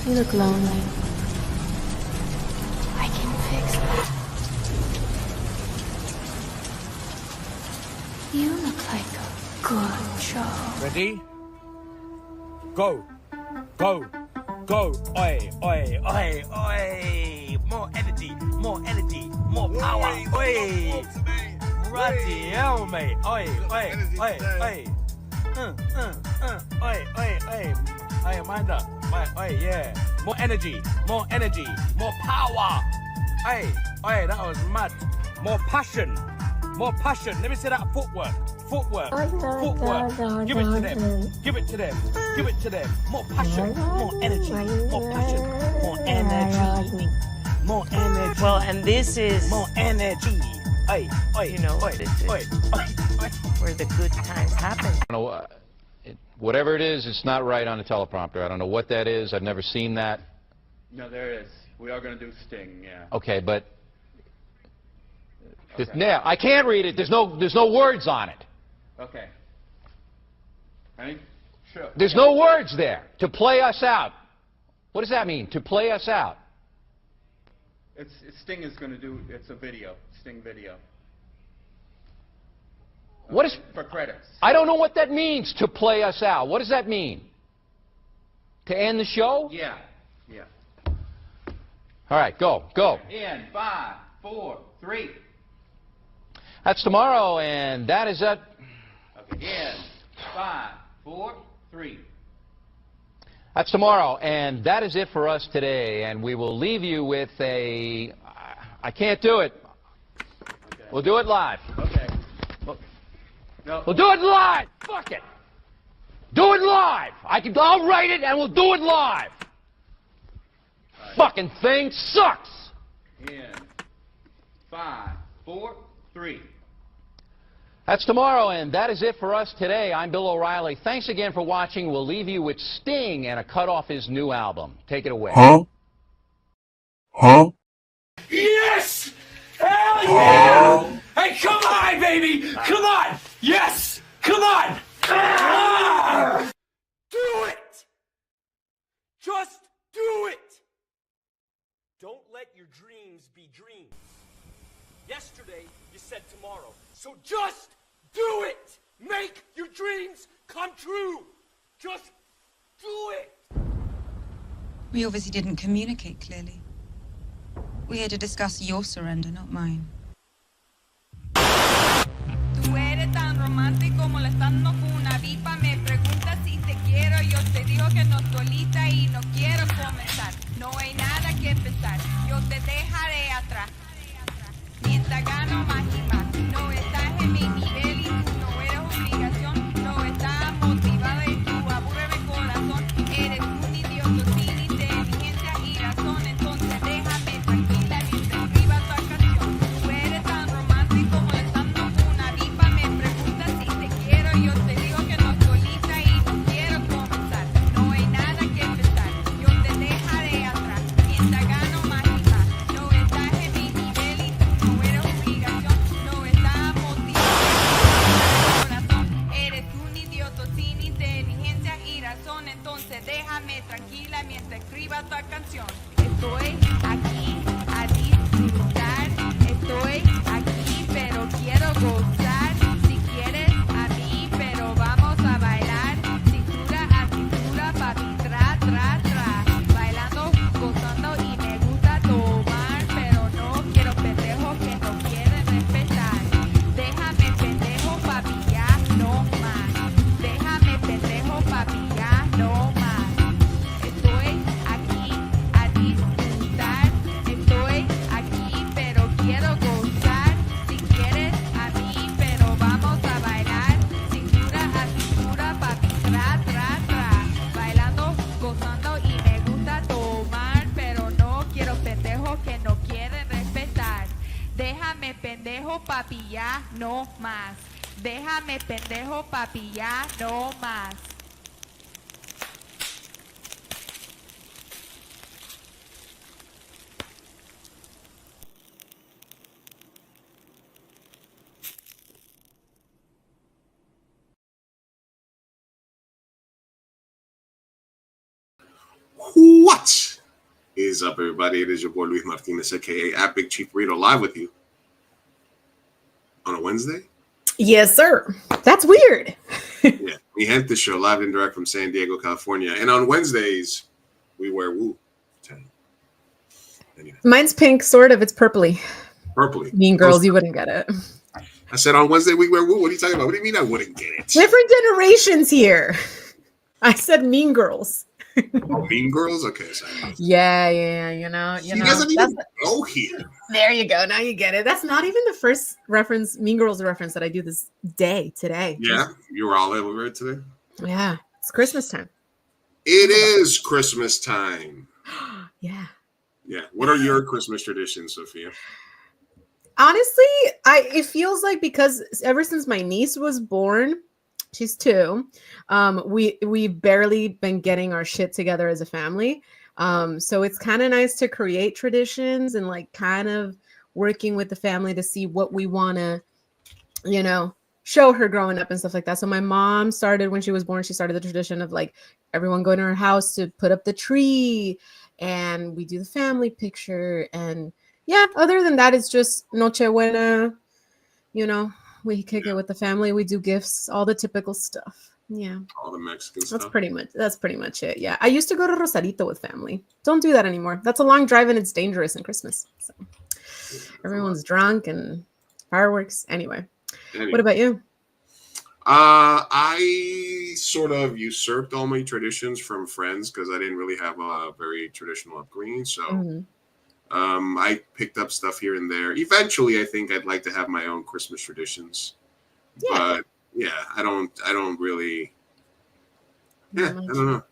You look lonely. I can fix that. You look like a good job. Ready? Go. Go. Go. Oi, oi, oi, oi. More energy, more power. Oi. Bloody hell, mate. Oi, oi, oi, oi. Oi, oi, oi. Oi, mind up. Oi, yeah. More energy, more power. Oi, oi, that was mad. More passion. Let me see that footwork. Footwork. Give it to them. More passion, more energy, more passion, more energy. More energy. Well, and this is more energy. You know, this is where the good times happen. I don't know, whatever it is, it's not right on the teleprompter. I don't know what that is. I've never seen that. No, there is. We are going to do Sting, yeah. Okay, but Okay. now I can't read it. There's no words on it. Okay. Ready? Sure. There's no words there. To play us out. What does that mean? To play us out. Sting is going to do. It's a video. Sting video. What is for credits? I don't know what that means. To play us out. What does that mean? To end the show? Yeah. Yeah. All right, go. In 5, 4, 3. That's tomorrow, and that is it. Okay. In 5, 4, 3. That's tomorrow, and that is it for us today. And we will leave you with a. I can't do it. Okay. We'll do it live. Okay. No. We'll do it live. Fuck it. Do it live. I'll write it, and we'll do it live. Right. Fucking thing sucks. In 5, 4, 3. That's tomorrow, and that is it for us today. I'm Bill O'Reilly. Thanks again for watching. We'll leave you with Sting and a cut off his new album. Take it away. Huh? Yes! Hell yeah! Hey, come on, baby! Come on! Yes! Come on! Ah! Do it! Just do it! Don't let your dreams be dreams. Yesterday, you said tomorrow. So just do it! Make your dreams come true! Just do it! We obviously didn't communicate clearly. We're here to discuss your surrender, not mine. Tú eres tan romántico molestando con una pipa. Me preguntas si te quiero. Yo te digo que no estoy lista y no quiero comenzar. No hay nada que pensar. Yo te dejaré atrás. Mientras gano más y más. No estás en mi nivel y tú no eres obligación. No estás motivada y tú aburres mi corazón. Eres un idiota sin inteligencia y razón. Entonces déjame tranquila mientras escriba tu canción. Tú eres tan romántico molestando con una pipa. Me preguntas si te quiero. Yo te digo que no estoy lista y no quiero comenzar. No hay nada que pensar. Yo te dejaré atrás. Mientras gano más y más. No estás en mi nivel y tú no eres obligación. No estás motivado. Corazón. Eres un idiota sin inteligencia y razón. Entonces déjame tranquila mientras escriba tu canción. Estoy aquí a disfrutar. Estoy aquí pero quiero gozar. Si quieres a mí pero vamos a bailar. Cintura a cintura, papi, tra, tra, tra. Bailando, gozando y me gusta tomar. Pero no quiero pendejos que no quieren respetar. Déjame pendejo, papi, ya no más. Déjame pendejo, papi, ya no más. Estoy aquí a disfrutar. Estoy aquí pero quiero gozar. Si quieres a mí pero vamos a bailar. Cintura a cintura, papi, tra, tra, tra. Bailando, gozando y me gusta tomar. Pero no quiero pendejos que no quieren respetar. Déjame pendejo, papi, ya no más. Déjame pendejo, papi, ya no más. What is up, everybody? It is your boy Luis Martinez, aka at Big Chief Burrito, live with you on a Wednesday. Yes, sir. That's weird. Yeah, MiGenteShow, live and direct from San Diego, California. And on Wednesdays, we wear Wu. Anyway. Mine's pink, sort of. It's purpley. Purpley. Mean Girls, you wouldn't get it. I said on Wednesday we wear Wu. What are you talking about? What do you mean I wouldn't get it? Different generations here. I said Mean Girls. Oh, Mean Girls? Okay, sorry. Yeah. You doesn't even go here. There you go. Now you get it. That's not even the first reference, Mean Girls reference that I do this day today. Yeah, you were all over it today? Yeah, it's Christmas time. It is Christmas time. Yeah. Yeah. What are your Christmas traditions, Sophia? Honestly, it feels like because ever since my niece was born, she's 2, we've barely been getting our shit together as a family. So it's kind of nice to create traditions and like kind of working with the family to see what we want to, show her growing up and stuff like that. So my mom started when she was born, she started the tradition of like everyone going to her house to put up the tree, and we do the family picture. And yeah, other than that, it's just Nochebuena, we kick it with the family. We do gifts, all the typical stuff. Yeah. All the Mexican stuff. That's pretty much it. Yeah. I used to go to Rosarito with family. Don't do that anymore. That's a long drive and it's dangerous in Christmas. So everyone's drunk and fireworks. Anyway. What about you? I sort of usurped all my traditions from friends because I didn't really have a very traditional upbringing. So I picked up stuff here and there. Eventually, I think I'd like to have my own Christmas traditions. Yeah. But yeah, I don't really. Yeah, I don't know.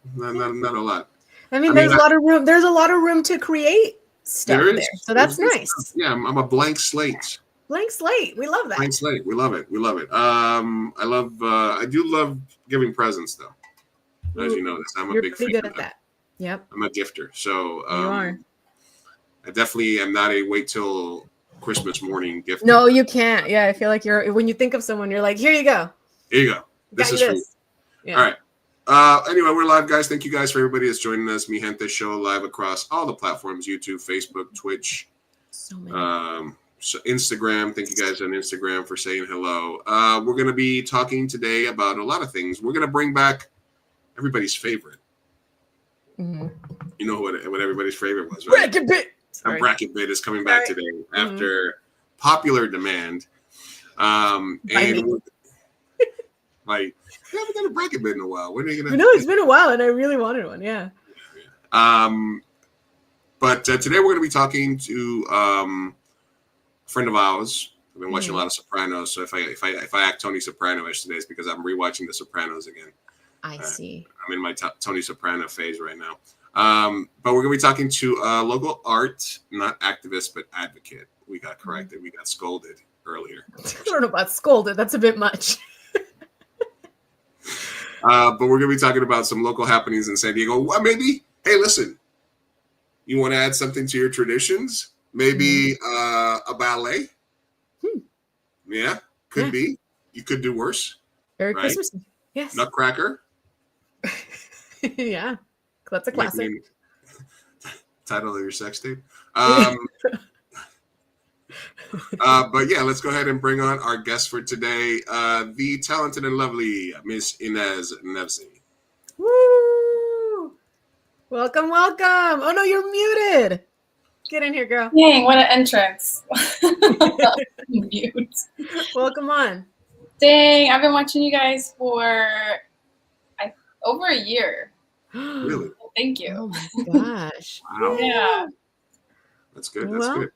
Not a lot. I mean, there's a lot of room. There's a lot of room to create stuff there. So that's nice. Stuff. Yeah, I'm a blank slate. Blank slate. We love that. Blank slate. We love it. I do love giving presents though. As you know this, I'm a big fan. You're good at that. Yep. I'm a gifter. So you are. I definitely am not a wait till Christmas morning gift. No, you can't. Yeah, I feel like when you think of someone, you're like, here you go. Here you go. This is for you. Yeah. All right. Anyway, we're live, guys. Thank you guys for everybody that's joining us. MiGenteShow live across all the platforms: YouTube, Facebook, Twitch, so many. So Instagram. Thank you guys on Instagram for saying hello. We're going to be talking today about a lot of things. We're going to bring back everybody's favorite. Mm-hmm. You know what everybody's favorite was, right? Bracket bit. Our bracket bit is coming back today after popular demand. And like, we haven't done a bracket bit in a while. When are you gonna? No, it's been a while, and I really wanted one. Yeah. But today we're going to be talking to a friend of ours. I've been watching a lot of Sopranos, so if I act Tony Soprano-ish today, it's because I'm rewatching The Sopranos again. I see. I'm in my Tony Soprano phase right now. But we're going to be talking to a local art, not activist, but advocate. We got corrected. We got scolded earlier. I don't know about scolded. That's a bit much. But we're going to be talking about some local happenings in San Diego. Well, maybe, hey, listen, you want to add something to your traditions? Maybe a ballet? Yeah, could be. You could do worse. Very Christmassy. Yes. Nutcracker? Yeah. That's a classic. Title of your sex tape. But yeah, let's go ahead and bring on our guest for today, the talented and lovely Miss Ines Nefzi. Woo! Welcome. Oh no, you're muted. Get in here, girl. Dang, what an entrance. Mute. Welcome on. Dang, I've been watching you guys for over a year. Really? Thank you. Oh my gosh. Wow. Yeah. That's good. Good.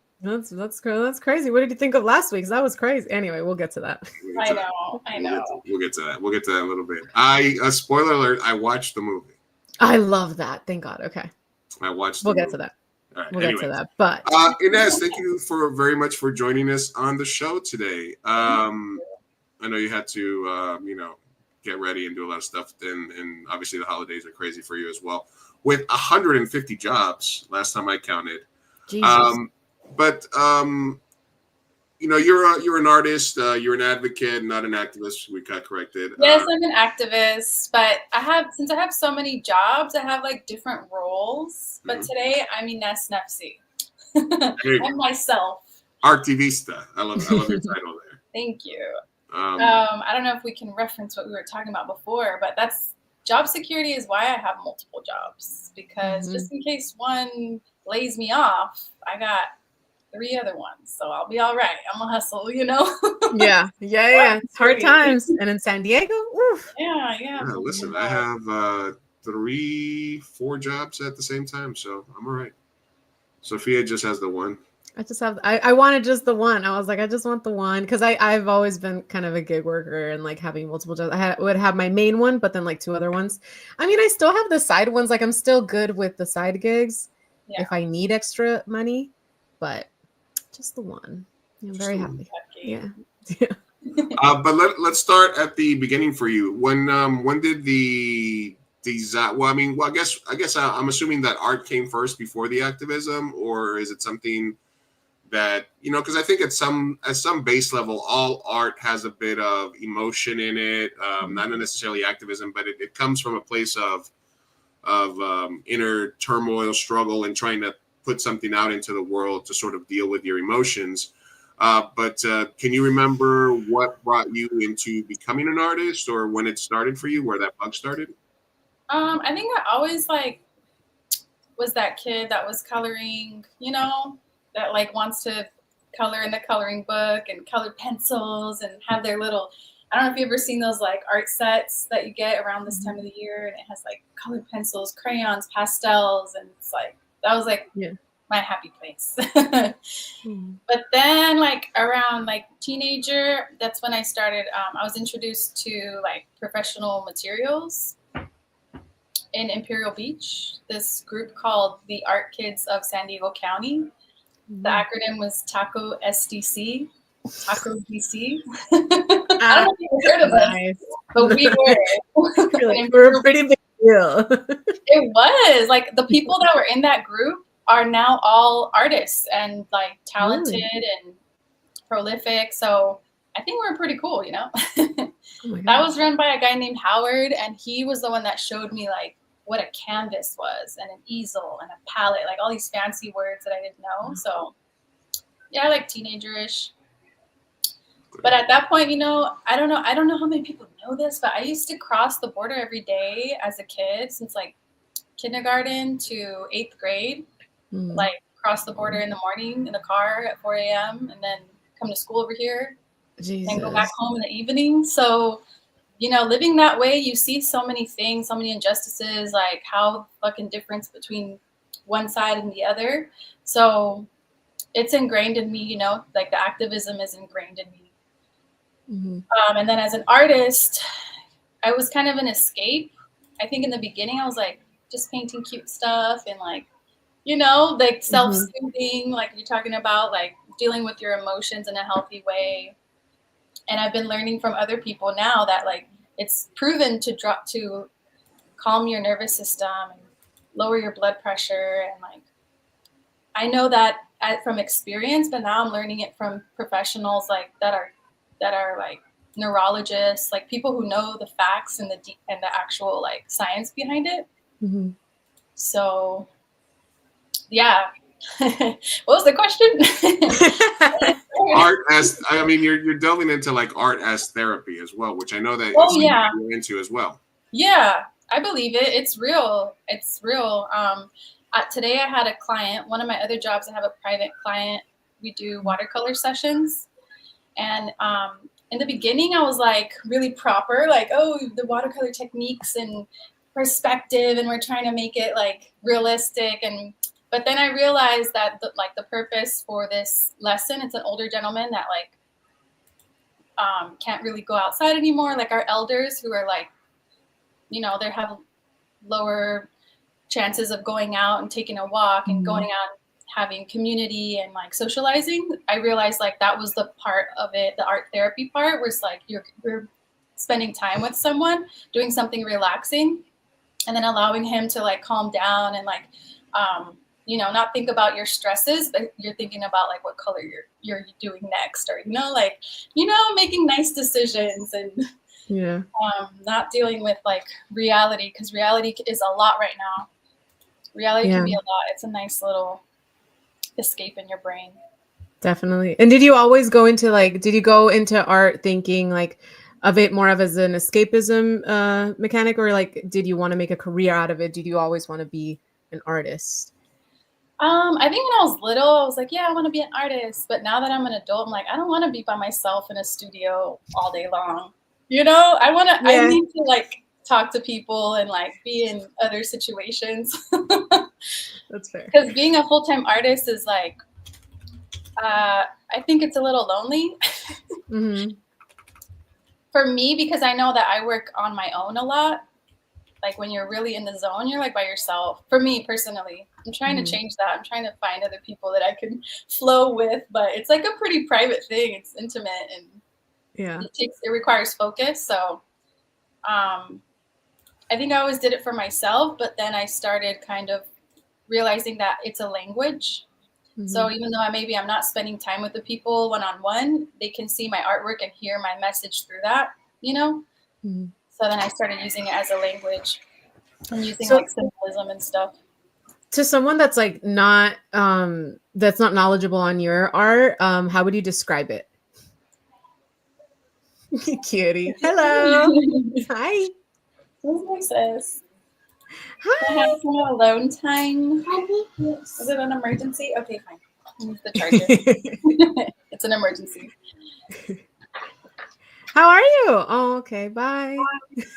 That's crazy. What did you think of last week's? That was crazy. Anyway, we'll get to that. I know. We'll get to that. We'll get to that a little bit. Spoiler alert, I watched the movie. I love that. Thank God. Okay. I watched We'll get to that. All right, we'll get to that. But Ines, thank you very much for joining us on the show today. I know you had to get ready and do a lot of stuff, and obviously the holidays are crazy for you as well. With 150 jobs last time I counted. Jesus. But you're an artist, you're an advocate, not an activist. We got corrected. Yes, I'm an activist, but since I have so many jobs, I have like different roles. But today I'm Ines Nefzi. I'm myself. Artivista. I love your title there. Thank you. I don't know if we can reference what we were talking about before, but job security is why I have multiple jobs, because just in case one lays me off, I got 3 other ones, so I'll be all right. I'm gonna hustle, Yeah. It's hard times, and in San Diego, oof. Yeah. Listen, I have 3, 4 jobs at the same time, so I'm all right. Sophia just has the one. I wanted just the one. I was like, I just want the one, because I've always been kind of a gig worker and like having multiple jobs. Would have my main one, but then like 2 other ones. I mean, I still have the side ones. Like I'm still good with the side gigs if I need extra money, but just the one. I'm very happy. Yeah. But let's start at the beginning for you. When did the design? Well, I mean, I guess I'm assuming that art came first before the activism, or is it something that because I think at some base level, all art has a bit of emotion in it, not necessarily activism, but it comes from a place of inner turmoil, struggle, and trying to put something out into the world to sort of deal with your emotions. But can you remember what brought you into becoming an artist, or when it started for you, where that bug started? I think I always was that kid that was coloring, that like wants to color in the coloring book and color pencils and have their little, I don't know if you've ever seen those like art sets that you get around this time of the year, and it has like colored pencils, crayons, pastels, and it's like, that was like my happy place. But then like around like teenager, that's when I started, I was introduced to like professional materials in Imperial Beach, this group called the Art Kids of San Diego County. The acronym was TACO SDC, TACO DC. I don't know if you've heard of it, but we were. We're a pretty big deal. It was like the people that were in that group are now all artists and like talented and prolific. So I think we're pretty cool, That was run by a guy named Howard, and he was the one that showed me like what a canvas was and an easel and a palette, like all these fancy words that I didn't know. So yeah, like teenager-ish. But at that point, I don't know how many people know this, but I used to cross the border every day as a kid, since like kindergarten to 8th grade, like cross the border in the morning in the car at 4 a.m. and then come to school over here and go back home in the evening. So living that way, you see so many things, so many injustices, like how fucking difference between one side and the other. So it's ingrained in me, like the activism is ingrained in me. And then as an artist, I was kind of an escape. I think in the beginning, I was like just painting cute stuff and like, like self-soothing, like you're talking about, like dealing with your emotions in a healthy way. And I've been learning from other people now that like it's proven to calm your nervous system and lower your blood pressure. And like, I know that from experience, but now I'm learning it from professionals like that are like neurologists, like people who know the facts and the actual like science behind it. So yeah. What was the question? Art as, I mean, you're delving into like art as therapy as well, which I know that you're into as well. Yeah, I believe it. It's real. It's real. Today I had a client. One of my other jobs, I have a private client. We do watercolor sessions, and in the beginning, I was like really proper, like, oh, the watercolor techniques and perspective, and we're trying to make it like realistic. But then I realized that the purpose for this lesson, it's an older gentleman that like can't really go outside anymore. Like our elders who are like, they have lower chances of going out and taking a walk and going out, having community and like socializing. I realized like that was the part of it, the art therapy part, where it's like you're spending time with someone, doing something relaxing, and then allowing him to like calm down and like you know, not think about your stresses, but you're thinking about like what color you're doing next, or, you know, like, you know, making nice decisions and Yeah. not dealing with like reality, because reality is a lot right now. Reality can be a lot. It's a nice little escape in your brain. Definitely. And did you always go into like, did you go into art thinking like of it more of as an escapism mechanic, or like, did you want to make a career out of it? Did you always want to be an artist? I think when I was little, I was like, yeah, I want to be an artist. But now that I'm an adult, I'm like, I don't want to be by myself in a studio all day long. You know, I need to like talk to people and like be in other situations. That's fair. Because being a full-time artist is like, I think it's a little lonely. For me, because I know that I work on my own a lot. Like when you're really in the zone, you're like by yourself. For me personally, I'm trying to change that. I'm trying to find other people that I can flow with, but it's like a pretty private thing. It's intimate and it requires focus. So I think I always did it for myself, but then I started kind of realizing that it's a language. So even though I'm not spending time with the people one-on-one, they can see my artwork and hear my message through that, you know? So then I started using it as a language and using like symbolism and stuff. To someone that's like not that's not knowledgeable on your art, how would you describe it? Cutie. Hello. Hi. Who's my sis? Hi. I have some alone time. Yes. Is it an emergency? Okay, fine. Use the charger. It's an emergency. How are you? Oh, okay. Bye.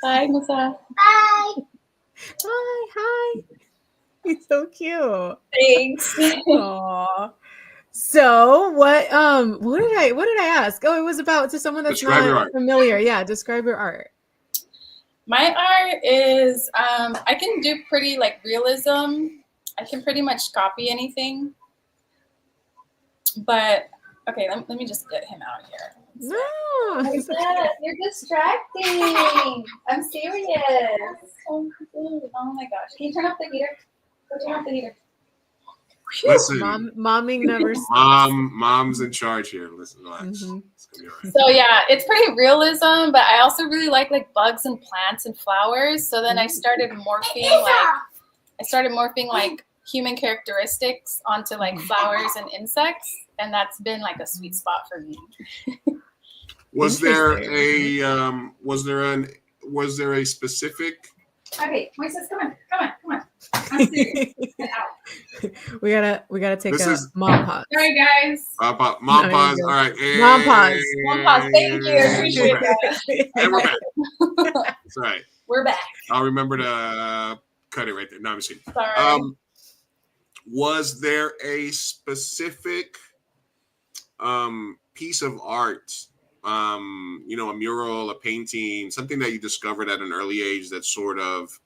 Bye, Musa. Bye. Hi. He's so cute. Thanks. Aww. So what did I ask? Oh, it was about to someone that's not familiar. Yeah, describe your art. My art is I can do pretty like realism. I can pretty much copy anything. But okay, let me just get him out here. No. You're distracting. I'm serious. Oh my gosh. Can you turn off the heater? Go turn off the heater. Listen, momming never stops. Mom's in charge here. Listen, relax. It's gonna be all right. So yeah, it's pretty realism, but I also really like bugs and plants and flowers. So then I started morphing like human characteristics onto like flowers and insects, and that's been like a sweet spot for me. Was there a specific? Okay, Moises, come on. I'm serious. Get out. We gotta take a mom pause. All right, guys. Mom pause. All right. Mom pause. Mom pause. Thank you. Appreciate it. And we're back. It's all right. We're back. I'll remember to cut it right there. No, I'm just kidding. Sorry. Was there a specific piece of art, a mural, a painting, something that you discovered at an early age that sort of,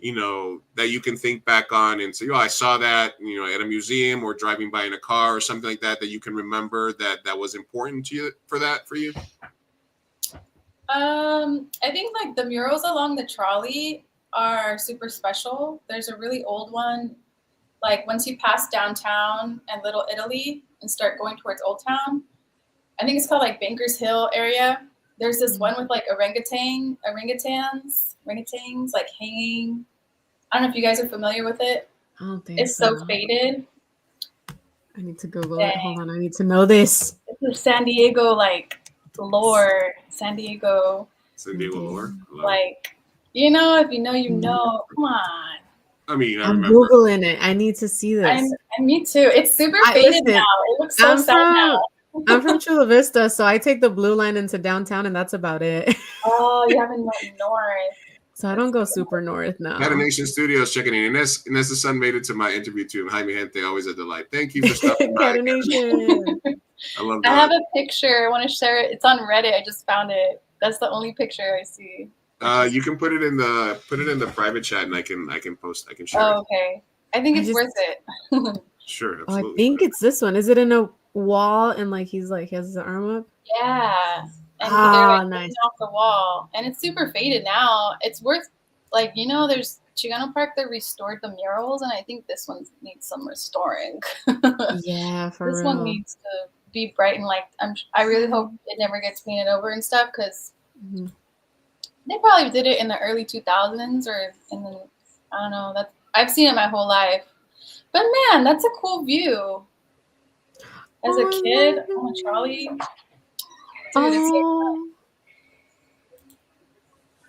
that you can think back on and say, I saw that, at a museum or driving by in a car or something like that you can remember that was important to you for you? I think like the murals along the trolley are super special. There's a really old one. Like once you pass downtown and Little Italy and start going towards Old Town, I think it's called like Bankers Hill area. There's this one with like orangutans like hanging. I don't know if you guys are familiar with it. I don't think it's so faded. I need to Google it. Hold on, I need to know this. It's a San Diego like lore. San Diego lore. Like, if you know, you know. Come on. I mean, I'm Googling it. I need to see this. And me too. It's super faded now. It looks so sad now. I'm from Chula Vista, so I take the blue line into downtown, and that's about it. Oh, you haven't went north. So I don't go super north now. Nation Studios checking in. Inez's son made it to my interview too. Hi, mi gente, always a delight. Thank you for stopping by. Nation. I love that. I have a picture. I want to share it. It's on Reddit. I just found it. That's the only picture I see. You can put it in the private chat, and I can share. Oh, okay. I think it's worth it. Sure, absolutely. I think it's this one. Is it in a wall and like he has his arm up? Yeah. And they're like nice. off the wall, and it's super faded now. It's worth there's Chicano Park, they restored the murals, and I think this one needs some restoring. Yeah, for This real. one needs to be bright, and like I really hope it never gets painted over and stuff, because Mhm. they probably did it in the early 2000s or in the, I don't know. I've seen it my whole life. But man, that's a cool view. As a kid on a trolley. Dude, it's so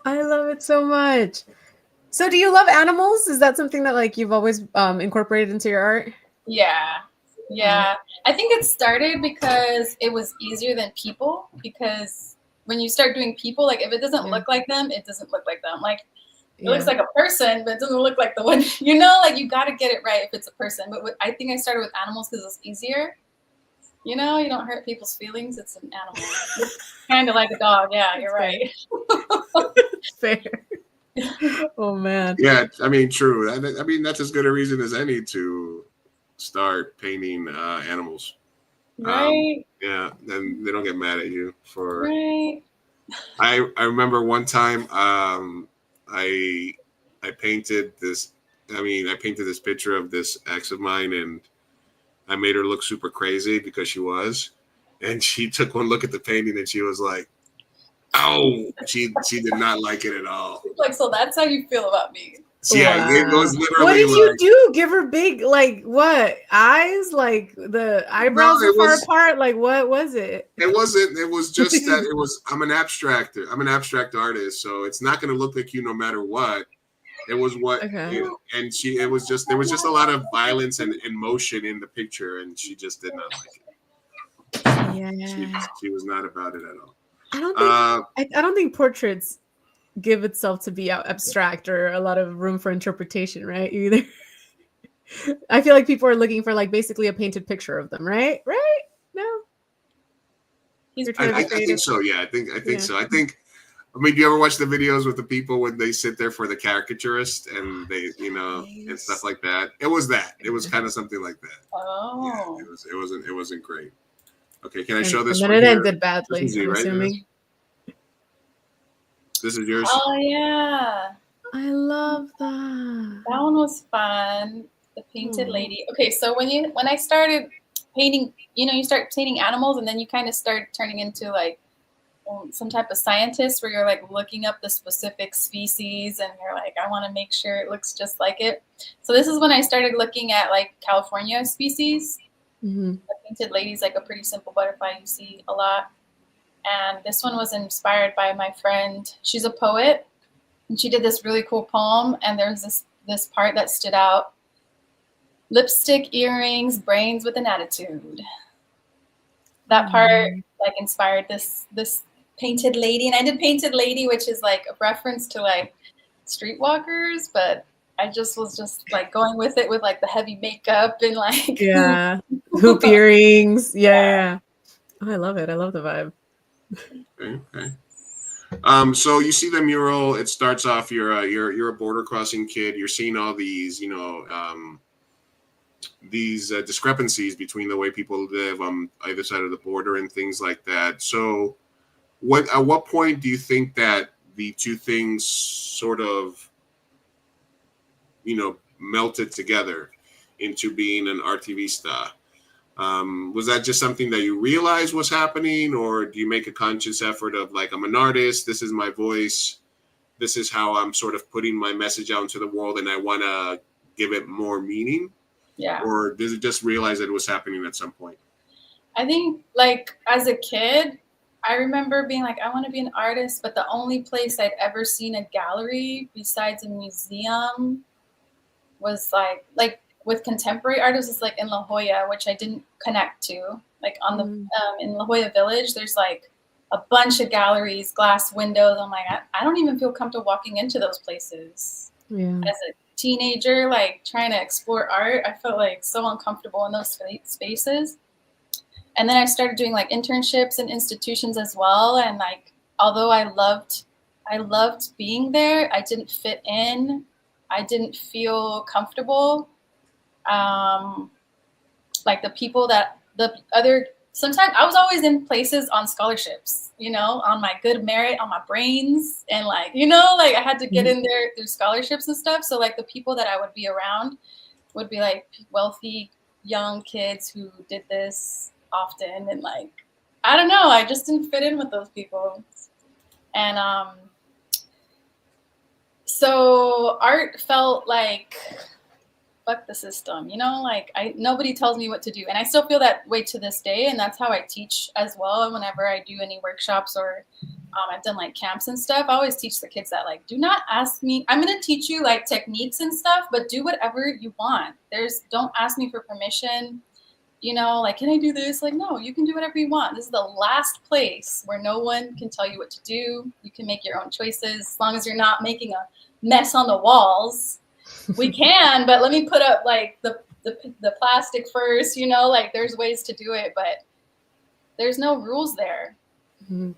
Oh, I love it so much. So do you love animals? Is that something that like you've always incorporated into your art? yeah. Yeah. I think it started because it was easier than people, because when you start doing people, like if it doesn't look like them, it doesn't look like them. Like it looks like a person, but it doesn't look like the one, like you got to get it right if it's a person. But I think I started with animals because it's easier. You don't hurt people's feelings. It's an animal. Kind of like a dog. Yeah, you're right. Fair. Oh man. Yeah, I mean, true. I mean, that's as good a reason as any to start painting animals. Right. Yeah, then they don't get mad at you for. Right. I remember one time I painted this. I mean, I painted this picture of this ex of mine, and I made her look super crazy because she was. And she took one look at the painting, and she was like, "Oh!" She did not like it at all. Like, so that's how you feel about me. Yeah, it was literally. What did like, you do? Give her big, like what eyes? Like the eyebrows No, were far apart? Like what was it? It wasn't. It was just that it was. I'm an abstractor. I'm an abstract artist, so it's not going to look like you no matter what. It was what, and she. It was just there was just a lot of violence and emotion in the picture, and she just did not like it. Yeah, she was not about it at all. I don't think. I don't think portraits give itself to be abstract or a lot of room for interpretation, right? Either. I feel like people are looking for like basically a painted picture of them, right? Right? No. I think so. Yeah, I think so. I think. I mean, do you ever watch the videos with the people when they sit there for the caricaturist and they, and stuff like that? It was that. It was kind of something like that. Oh. Yeah, it wasn't great. Okay, can I show this? And then it ended badly. This is you, I'm right? assuming. This is yours. Oh yeah. I love that. That one was fun. The painted lady. Okay, so when I started painting, you start painting animals, and then you kind of start turning into like some type of scientist where you're like looking up the specific species, and you're like, I want to make sure it looks just like it. So this is when I started looking at like California species. The painted lady's like a pretty simple butterfly you see a lot. And this one was inspired by my friend. She's a poet, and she did this really cool poem, and there's this part that stood out. Lipstick, earrings, brains with an attitude. That part like inspired this painted lady. And I did painted lady, which is like a reference to like streetwalkers, but I was like going with it with like the heavy makeup and like hoop earrings. Yeah. Oh, I love it. I love the vibe. Okay. So you see the mural. It starts off. You're a border crossing kid. You're seeing all these, these discrepancies between the way people live on either side of the border and things like that. So, at what point do you think that the two things sort of, melted together into being an artivista? Was that just something that you realized was happening, or do you make a conscious effort of like, I'm an artist, this is my voice, this is how I'm sort of putting my message out into the world, and I want to give it more meaning? Yeah. Or did it just realize that it was happening at some point? I think like as a kid, I remember being like, I want to be an artist, but the only place I'd ever seen a gallery besides a museum was like with contemporary artists, is like in La Jolla, which I didn't connect to. Like on the in La Jolla Village, there's like a bunch of galleries, glass windows. I'm like, I don't even feel comfortable walking into those places. Yeah. As a teenager, like trying to explore art, I felt like so uncomfortable in those spaces. And then I started doing like internships in institutions as well. And like, although I loved being there, I didn't fit in. I didn't feel comfortable. Like the other sometimes I was always in places on scholarships, you know, on my good merit, on my brains, and like, you know, like I had to get in there through scholarships and stuff. So like the people that I would be around would be like wealthy young kids who did this often, and like I don't know, I just didn't fit in with those people. And so art felt like fuck the system, you know, like nobody tells me what to do. And I still feel that way to this day. And that's how I teach as well. And whenever I do any workshops or I've done like camps and stuff, I always teach the kids that like, do not ask me. I'm going to teach you like techniques and stuff, but do whatever you want. Don't ask me for permission. You know, like, can I do this? Like, no, you can do whatever you want. This is the last place where no one can tell you what to do. You can make your own choices as long as you're not making a mess on the walls. We can, but let me put up like the plastic first, you know, like there's ways to do it, but there's no rules there. So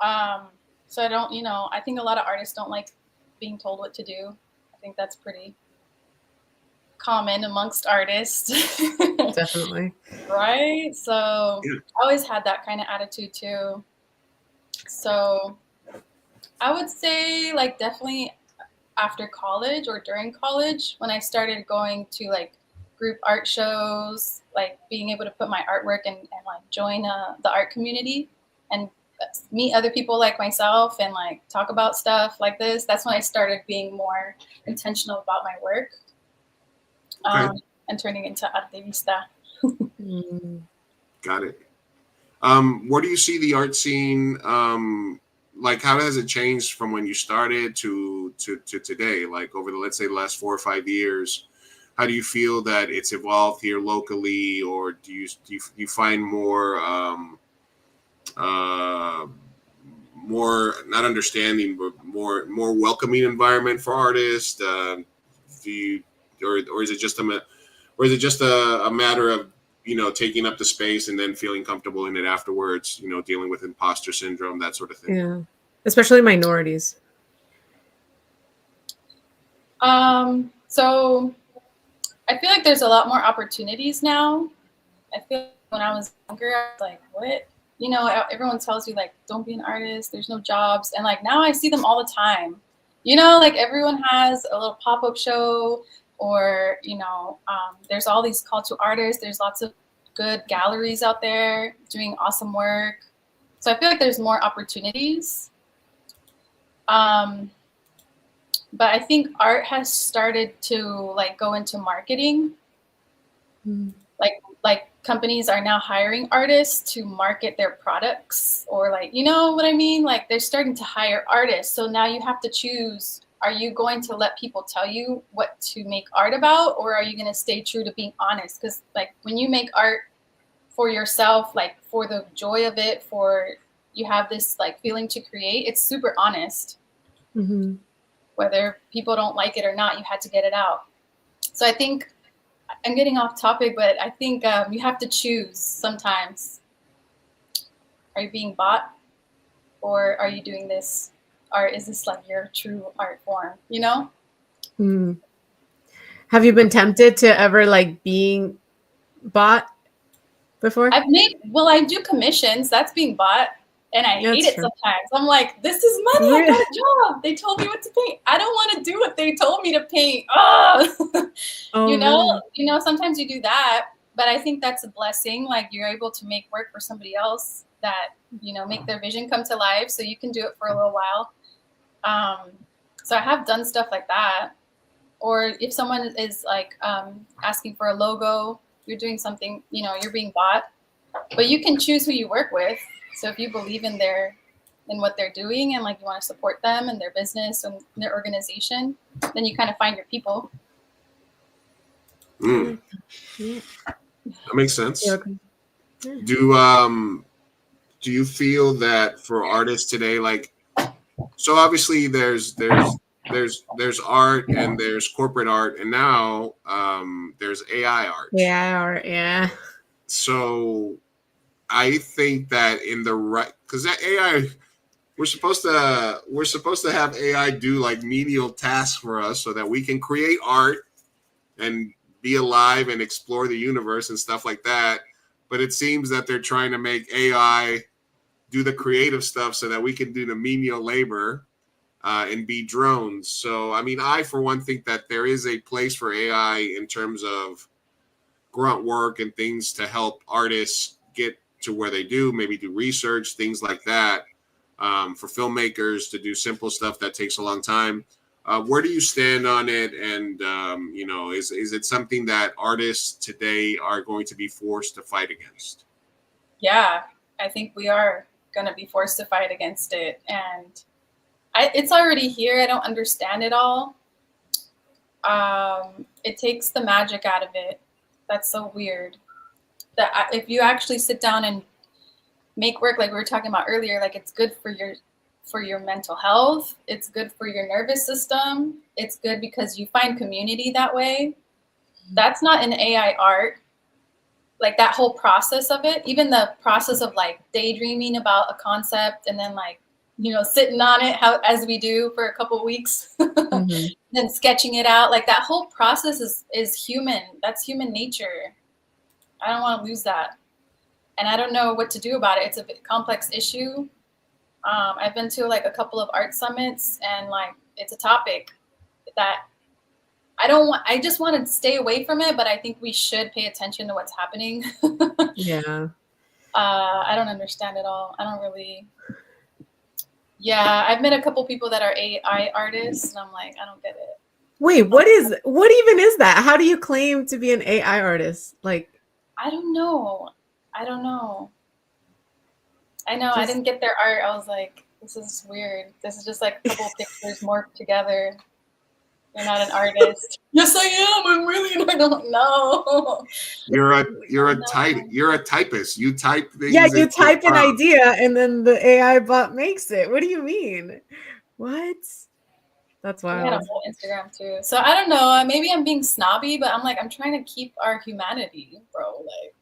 I don't, you know, I think a lot of artists don't like being told what to do. I think that's pretty common amongst artists. Definitely. Right? So I always had that kind of attitude too. So I would say like definitely after college or during college, when I started going to like group art shows, like being able to put my artwork and like join the art community and meet other people like myself and like talk about stuff like this, that's when I started being more intentional about my work and turning into Activista. Got it. Where do you see the art scene? Like, how has it changed from when you started to today? Like over the, let's say, the last 4 or 5 years, how do you feel that it's evolved here locally, or do you find more more not understanding, but more welcoming environment for artists? Or is it just a matter of, you know, taking up the space and then feeling comfortable in it afterwards, you know, dealing with imposter syndrome, that sort of thing? Yeah, especially minorities. So I feel like there's a lot more opportunities now. I feel like when I was younger, I was like, what? You know, everyone tells you like, don't be an artist, there's no jobs. And like now I see them all the time. You know, like everyone has a little pop-up show, or, you know, there's all these call to artists. There's lots of good galleries out there doing awesome work. So I feel like there's more opportunities. But I think art has started to like go into marketing. Like companies are now hiring artists to market their products, or like, you know what I mean? Like they're starting to hire artists. So now you have to choose, are you going to let people tell you what to make art about, or are you going to stay true to being honest? Because like when you make art for yourself, like for the joy of it, for you have this like feeling to create, it's super honest. Whether people don't like it or not, you had to get it out. So I think I'm getting off topic, but I think you have to choose sometimes. Are you being bought, or are you doing this? Or is this like your true art form, you know? Have you been tempted to ever like being bought before? I do commissions. That's being bought. And I hate it sometimes. I'm like, this is money. I got a job. They told me what to paint. I don't want to do what they told me to paint. You know, sometimes you do that, but I think that's a blessing. Like you're able to make work for somebody else that, you know, make their vision come to life. So you can do it for a little while. So I have done stuff like that. Or if someone is like asking for a logo, you're doing something, you know, you're being bought, but you can choose who you work with. So if you believe in what they're doing and like you want to support them and their business and their organization, then you kind of find your people. That makes sense. Do you feel that for artists today, like, so obviously there's art and there's corporate art, and now there's AI art. Yeah. So I think that in the right, because that AI, we're supposed to have AI do like menial tasks for us so that we can create art and be alive and explore the universe and stuff like that. but it seems that they're trying to make AI do the creative stuff so that we can do the menial labor and be drones. So, I mean, I, for one, think that there is a place for AI in terms of grunt work and things to help artists get to where they do, maybe do research, things like that. For filmmakers to do simple stuff that takes a long time. Where do you stand on it? And, you know, is it something that artists today are going to be forced to fight against? Yeah, I think we are going to be forced to fight against it. And it's already here. I don't understand it all. It takes the magic out of it. That's so weird. That if you actually sit down and make work, like we were talking about earlier, like it's good for your mental health. It's good for your nervous system. It's good because you find community that way. That's not an AI art. Like that whole process of it, even the process of like daydreaming about a concept and then like, you know, sitting on it as we do for a couple of weeks, then sketching it out. Like that whole process is human. That's human nature. I don't want to lose that. And I don't know what to do about it. It's a bit complex issue. I've been to like a couple of art summits and like it's a topic that I just want to stay away from it, but I think we should pay attention to what's happening. Yeah. I don't understand it all. I don't really. Yeah, I've met a couple people that are AI artists and I'm like, I don't get it. Wait, what even is that? How do you claim to be an AI artist? Like, I don't know. I know I didn't get their art. I was like, this is weird. This is just like a couple of pictures morphed together. You're not an artist. Yes, I am. I'm really. I don't know. You're a typist. You type things. Yeah, you type an idea and then the AI bot makes it. What do you mean? What? That's wild. We had a whole Instagram too. So I don't know. Maybe I'm being snobby, but I'm like, I'm trying to keep our humanity, bro. Like,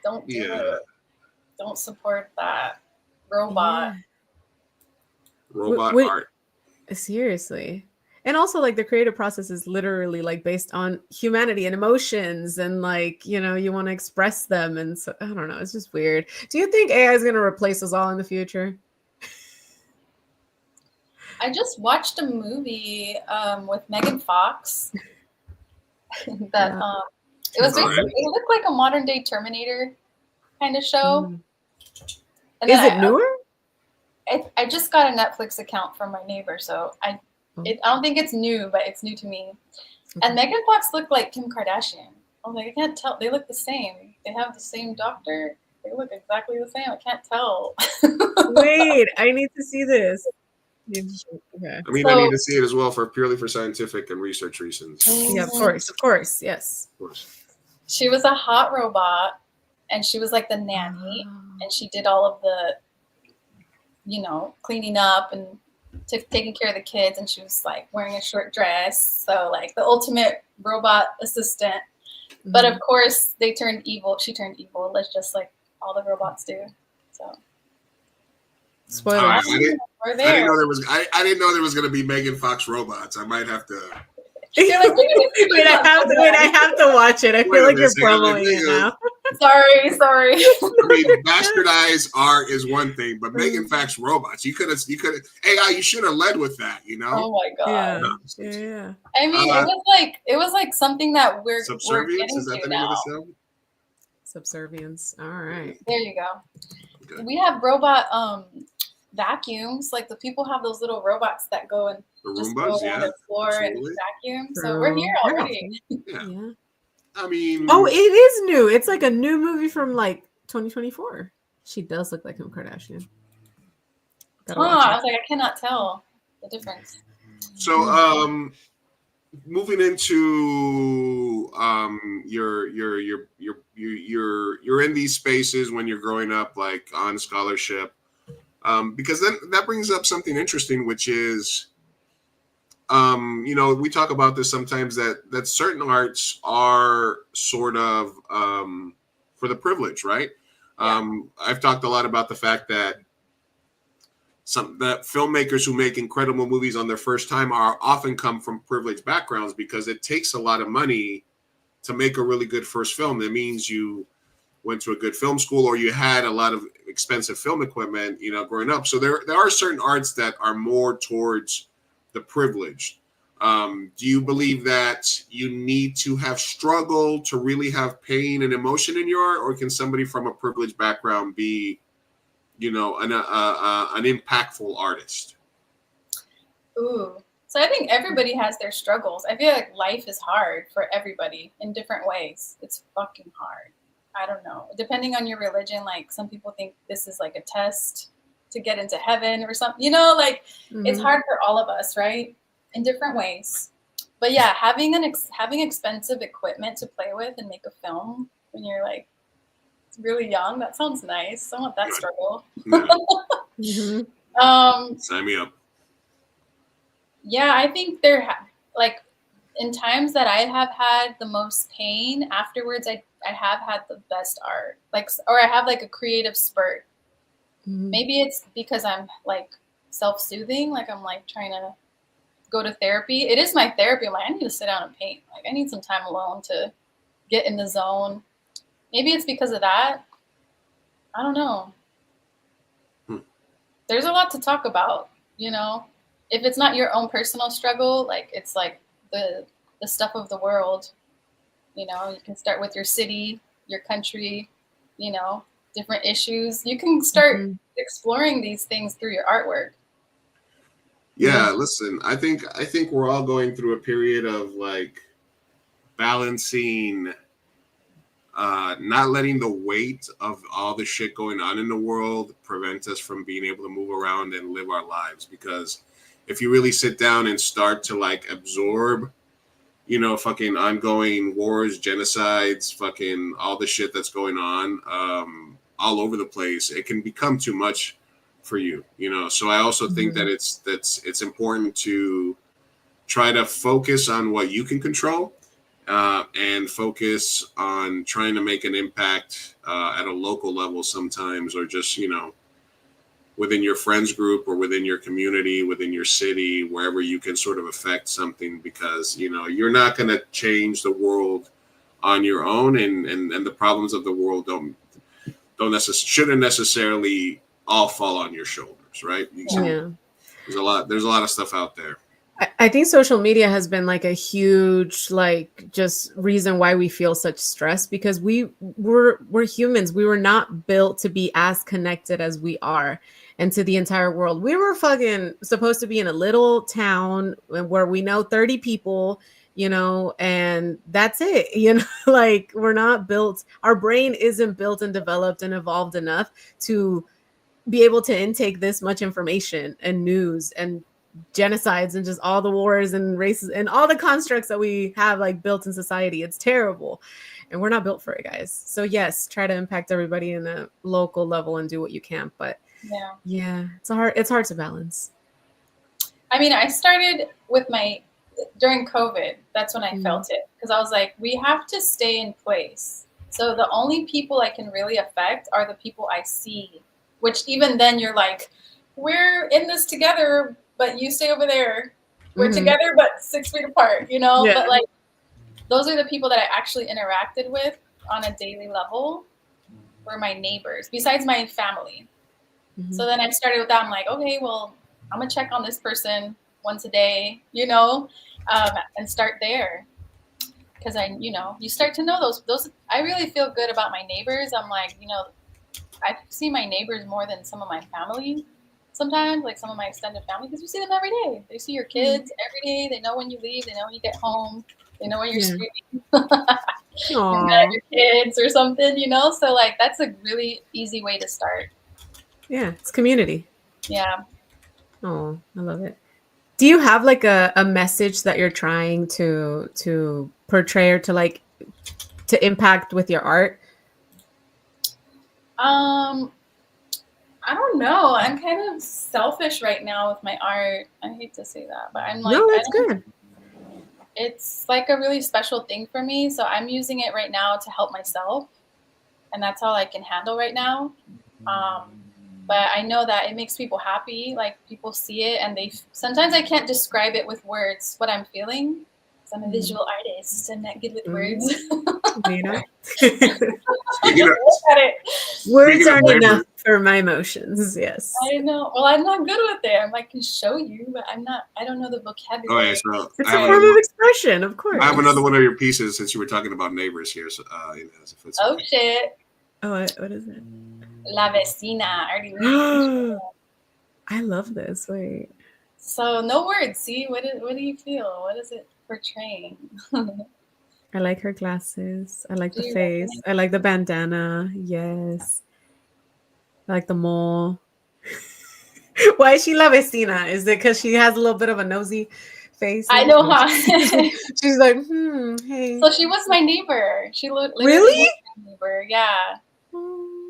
don't do it. Don't support that robot. Robot art. Seriously. And also like the creative process is literally like based on humanity and emotions and like, you know, you want to express them. And so I don't know. It's just weird. Do you think AI is going to replace us all in the future? I just watched a movie with Megan Fox that it was basically, it looked like a modern day Terminator kind of show. And is it newer? I just got a Netflix account from my neighbor, so I don't think it's new, but it's new to me. And Megan Fox looked like Kim Kardashian. I was like, I can't tell. They look the same. They have the same doctor. They look exactly the same. I can't tell. Wait, I need to see this. Okay. I mean, I need to see it as well purely for scientific and research reasons. Yeah, of course, yes. Of course. She was a hot robot, and she was like the nanny, and she did all of the, you know, cleaning up and taking care of the kids, and she was like wearing a short dress, so like the ultimate robot assistant. But of course, they turned evil. She turned evil, just like all the robots do. So. Spoiler. I didn't know there was. I didn't know there was going to be Megan Fox robots. I might have to. Wait, I have to watch it. I feel like you're promoting it now. Sorry. I mean, bastardized art is one thing, but Megan Fox robots. You could have. AI, you should have led with that. You know. Oh my god. Yeah. I mean, it was like something that we're Subservience. Is that the name of the show? Subservience. All right. There you go. Okay. We have robot vacuums. Like the people have those little robots that go and just go on the floor and vacuum. True. So we're here already. Yeah. I mean, it is new. It's like a new movie from like 2024. She does look like Kim Kardashian. I was like, I cannot tell the difference. So, moving into you're in these spaces when you're growing up, like on scholarship, because then that brings up something interesting, which is, you know, we talk about this sometimes that certain arts are sort of for the privilege, right? I've talked a lot about the fact that that filmmakers who make incredible movies on their first time are often come from privileged backgrounds, because it takes a lot of money to make a really good first film. That means you went to a good film school, or you had a lot of expensive film equipment, you know, growing up. So there are certain arts that are more towards the privileged. Do you believe that you need to have struggled to really have pain and emotion in your art, or can somebody from a privileged background be, you know, an impactful artist? Ooh. So I think everybody has their struggles. I feel like life is hard for everybody in different ways. It's fucking hard. I don't know. Depending on your religion, like some people think this is like a test to get into heaven or something. You know, like it's hard for all of us, right? In different ways. But yeah, having expensive equipment to play with and make a film when you're like really young, that sounds nice. I want that struggle. Sign me up. Yeah, I think like in times that I have had the most pain, afterwards I have had the best art. Like, or I have like a creative spurt. Maybe it's because I'm like self-soothing, like I'm like trying to go to therapy. It is my therapy. I'm like, I need to sit down and paint. Like I need some time alone to get in the zone. Maybe it's because of that. I don't know. There's a lot to talk about, you know. If it's not your own personal struggle, like it's like the stuff of the world, you know, you can start with your city, your country, you know, different issues. You can start exploring these things through your artwork. Yeah, listen, I think we're all going through a period of like balancing, not letting the weight of all the shit going on in the world prevent us from being able to move around and live our lives. Because if you really sit down and start to like absorb, you know, fucking ongoing wars, genocides, fucking all the shit that's going on all over the place, it can become too much for you, you know. So I also think that it's important to try to focus on what you can control, and focus on trying to make an impact at a local level sometimes, or just, you know, within your friends group or within your community, within your city, wherever you can sort of affect something, because, you know, you're not going to change the world on your own, and the problems of the world shouldn't necessarily all fall on your shoulders, right? There's a lot of stuff out there. I think social media has been like a huge, like, just reason why we feel such stress, because we're humans. We were not built to be as connected as we are, and to the entire world. We were fucking supposed to be in a little town where we know 30 people, you know, and that's it, you know. Like, we're not built, our brain isn't built and developed and evolved enough to be able to intake this much information and news and genocides and just all the wars and races and all the constructs that we have like built in society. It's terrible, and we're not built for it, guys. So yes, try to impact everybody in a local level and do what you can. But yeah, it's hard to balance. I mean, I started with during COVID. That's when I felt it, because I was like, we have to stay in place. So the only people I can really affect are the people I see, which even then you're like, we're in this together, but you stay over there. We're together, but 6 feet apart, you know? Yeah. But like, those are the people that I actually interacted with on a daily level were my neighbors, besides my family. So then I started with that. I'm like, okay, well, I'm gonna check on this person once a day, you know, and start there. Because you start to know those. I really feel good about my neighbors. I'm like, you know, I see my neighbors more than some of my family sometimes, like some of my extended family, because you see them every day. They see your kids every day. They know when you leave. They know when you get home. They know when you're screaming at your kids or something, you know? So, like, that's a really easy way to start. Yeah, it's community. Yeah. Oh, I love it. Do you have, like, a message that you're trying to portray or to impact with your art? I don't know. I'm kind of selfish right now with my art. I hate to say that, but I'm like, no, that's good. It's like a really special thing for me. So I'm using it right now to help myself. And that's all I can handle right now. But I know that it makes people happy. Like, people see it, and sometimes I can't describe it with words, what I'm feeling. I'm a visual artist. I'm not good with words. Mira. Speaking of, Look at it. Words Speaking of aren't neighbors- enough for my emotions. Yes. I know. Well, I'm not good with it. I'm like, can show you, but I'm not. I don't know the vocabulary. okay, so It's I a have, form another, of expression, of course. I have another one of your pieces since you were talking about neighbors here. So, Ines, if it's Oh okay. shit. Oh, what is it? La vecina. I already read it. I love this. Wait. So no words. See, what do you feel? What is it portraying? I like her glasses. I like Do the you face. recognize- I like the bandana. Yes. I like the mole. Why is she la vecina? Is it because she has a little bit of a nosy face? I know, huh? She's like, hey. So she was my neighbor. She literally Really? was my neighbor. Yeah.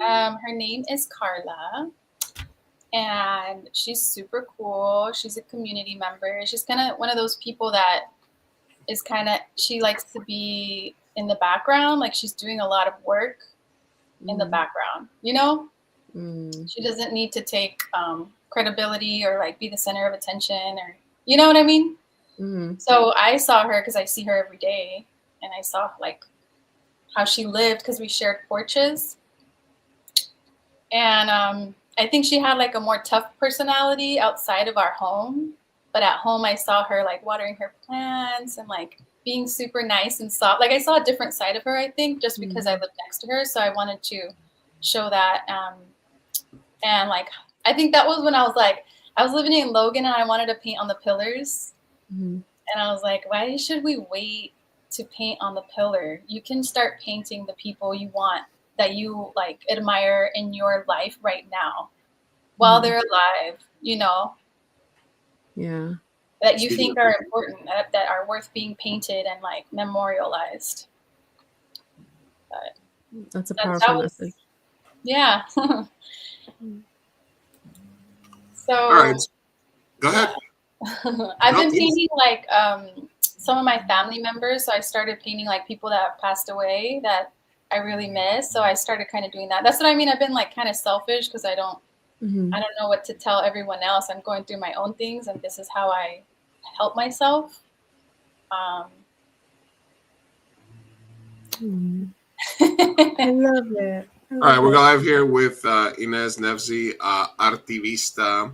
Her name is Carla, and she's super cool. She's a community member. She's kind of one of those people that is kind of, she likes to be in the background, like she's doing a lot of work in the background, you know? She doesn't need to take credibility or like be the center of attention, or you know what I mean? So I saw her because I see her every day, and I saw like how she lived because we shared porches. And I think she had like a more tough personality outside of our home, but at home I saw her like watering her plants and like being super nice and soft. Like I saw a different side of her, I think, just because I lived next to her. So I wanted to show that. And like, I think that was when I was like, I was living in Logan and I wanted to paint on the pillars. And I was like, why should we wait to paint on the pillar? You can start painting the people you want, that you like admire in your life right now while they're alive, you know? Yeah. That you think are important, that are worth being painted and like memorialized. But That's a powerful message. Yeah. So All right, go ahead. I've been painting like some of my family members. So I started painting like people that have passed away that I really miss. So I started kind of doing that. That's what I mean. I've been like kind of selfish because I don't know what to tell everyone else. I'm going through my own things, and this is how I help myself. I love it. All right, we're live here with Ines Nefzi, Activista.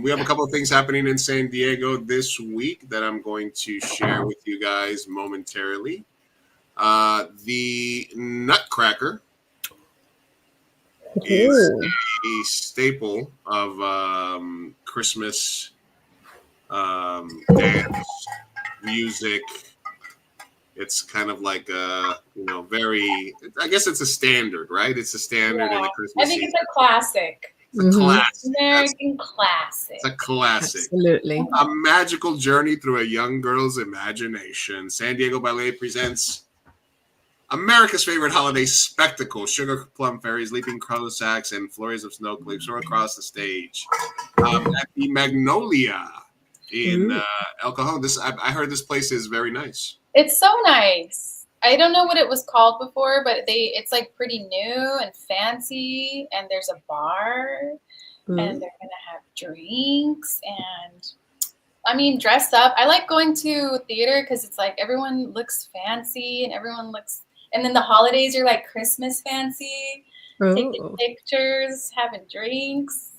We have a couple of things happening in San Diego this week that I'm going to share with you guys momentarily. The Nutcracker is a staple of Christmas dance, music. It's kind of like very. I guess it's a standard, right? It's a standard in the Christmas. I think it's a classic. It's a classic. American classic. It's a classic. Absolutely. A magical journey through a young girl's imagination. San Diego Ballet presents America's favorite holiday spectacle. Sugar plum fairies, leaping Cossacks, and flurries of snowflakes soar across the stage. At the Magnolia in El Cajon. I heard this place is very nice. It's so nice. I don't know what it was called before, but it's like pretty new and fancy, and there's a bar, and they're gonna have drinks, and I mean dressed up. I like going to theater because it's like everyone looks fancy and everyone looks, and then the holidays are like Christmas fancy, taking pictures, having drinks,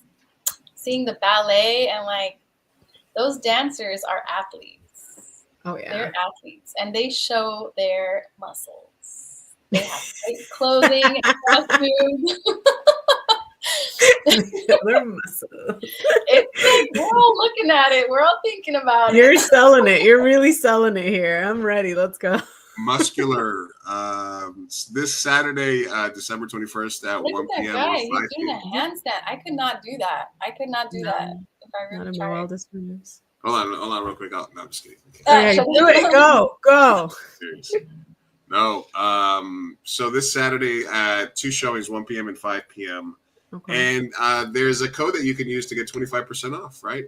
seeing the ballet, and like those dancers are athletes. Oh yeah, they're athletes, and they show their muscles. They have great clothing and costumes. Their muscles. It's like we're all looking at it. We're all thinking about You're it. selling it. You're really selling it here. I'm ready. Let's go. Muscular. This Saturday, December 21st at Look 1 at that p.m. guy. or He's 5 doing a p.m. handstand. I could not do that. I could not do that if I Not really in my tried. wildest dreams. Hold on, real quick. No, I'm just kidding. Okay, do it. Go. Seriously. No. So this Saturday, 2 showings, 1 p.m. and 5 p.m. Okay. And there's a code that you can use to get 25% off, right?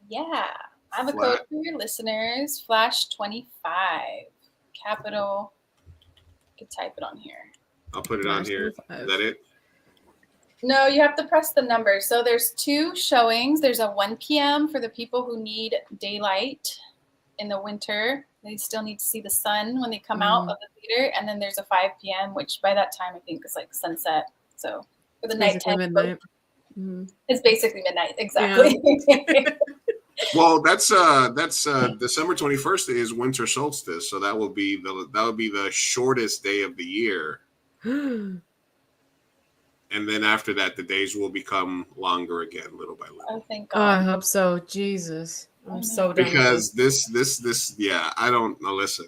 Yeah. I have a code for your listeners. Flash 25. Capital. You can type it on here. I'll put it on here. Is that it? No, you have to press the number. So there's 2 showings. There's a 1 p.m. for the people who need daylight in the winter, They still need to see the sun when they come out of the theater. And then there's a 5 p.m., which by that time I think is like sunset. So for the Basically nighttime, midnight. it's basically midnight. Exactly. Yeah. Well, that's December 21st is winter solstice, so that will be the shortest day of the year. And then after that, the days will become longer again, little by little. Oh, thank Oh, I God. hope so. Jesus. I'm so done Because with this, yeah, I don't know. Listen,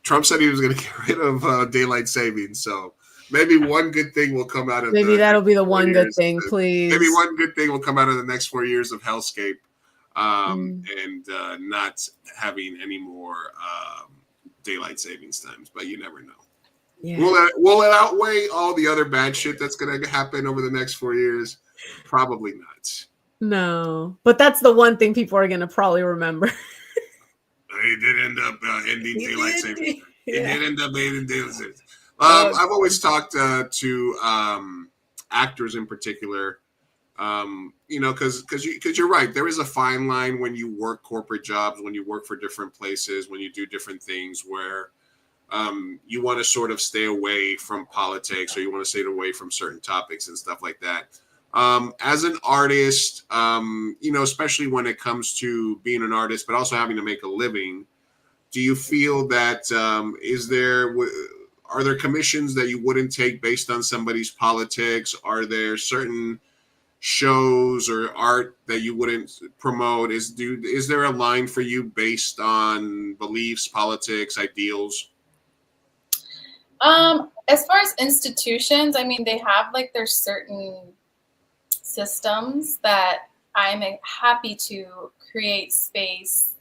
Trump said he was going to get rid of daylight savings, so maybe one good thing will come out of maybe that'll be the next 4 one good years. thing, please. Maybe one good thing will come out of the next 4 years of hellscape, and not having any more daylight savings times. But you never know. Yeah. Will it outweigh all the other bad shit that's going to happen over the next 4 years? Probably not. No, but that's the one thing people are gonna probably remember. It did end up ending daylight savings. Yeah. It did end up ending daylight savings. I've always talked to actors in particular, because you're right. There is a fine line when you work corporate jobs, when you work for different places, when you do different things where you want to sort of stay away from politics, or you want to stay away from certain topics and stuff like that. As an artist, especially when it comes to being an artist, but also having to make a living, do you feel that are there commissions that you wouldn't take based on somebody's politics? Are there certain shows or art that you wouldn't promote? Is there a line for you based on beliefs, politics, ideals? As far as institutions, I mean, they have like their certain systems that I'm happy to create space,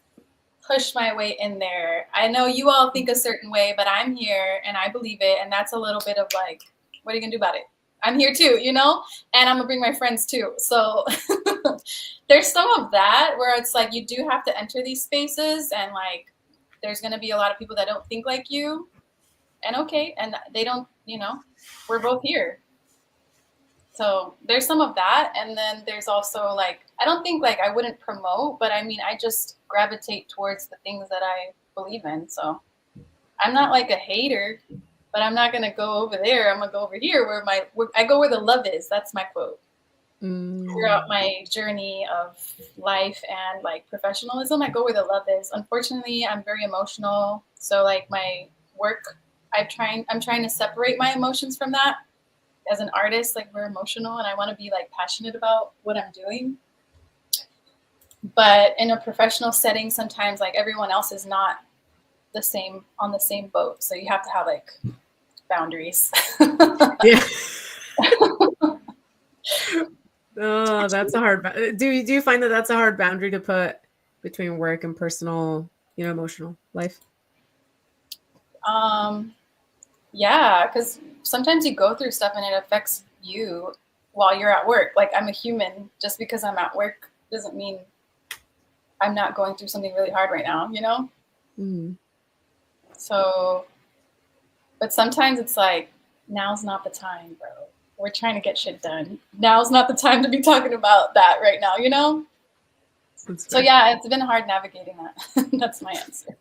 push my way in there. I know you all think a certain way, but I'm here and I believe it. And that's a little bit of like, what are you gonna do about it? I'm here too, and I'm gonna bring my friends too. So there's some of that where it's like, you do have to enter these spaces, and like, there's gonna be a lot of people that don't think like you, and okay, and they don't, we're both here. So there's some of that. And then there's also like, I don't think like I wouldn't promote, but I mean, I just gravitate towards the things that I believe in. So I'm not like a hater, but I'm not going to go over there. I'm going to go over here where I go where the love is. That's my quote. Throughout my journey of life and like professionalism, I go where the love is. Unfortunately, I'm very emotional. So like my work, I'm trying to separate my emotions from that. As an artist, like, we're emotional and I want to be like passionate about what I'm doing. But in a professional setting, sometimes like everyone else is not on the same boat. So you have to have like boundaries. Yeah. Oh, that's a hard. Do you find that that's a hard boundary to put between work and personal, emotional life? Yeah, because sometimes you go through stuff and it affects you while you're at work. Like, I'm a human. Just because I'm at work doesn't mean I'm not going through something really hard right now, So, but sometimes it's like, now's not the time, bro. We're trying to get shit done. Now's not the time to be talking about that right now, So yeah, it's been hard navigating that. That's my answer.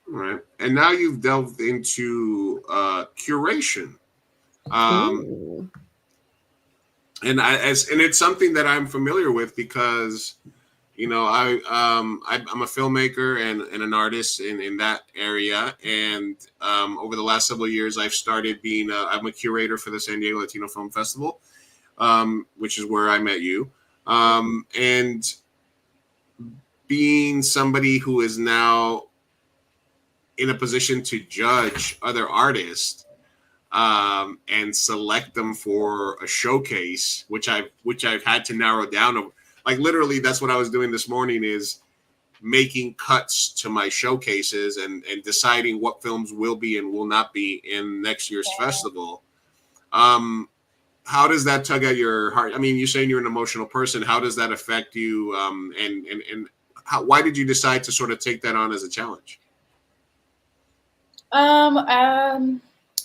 Right. And now you've delved into curation. And it's something that I'm familiar with because, I'm a filmmaker and an artist in that area. And over the last several years, I've started I'm a curator for the San Diego Latino Film Festival, which is where I met you. And being somebody who is now in a position to judge other artists and select them for a showcase, which I've had to narrow down. Like, literally, that's what I was doing this morning, is making cuts to my showcases and deciding what films will be and will not be in next year's festival. How does that tug at your heart? I mean, you're saying you're an emotional person. How does that affect you? And why did you decide to sort of take that on as a challenge? An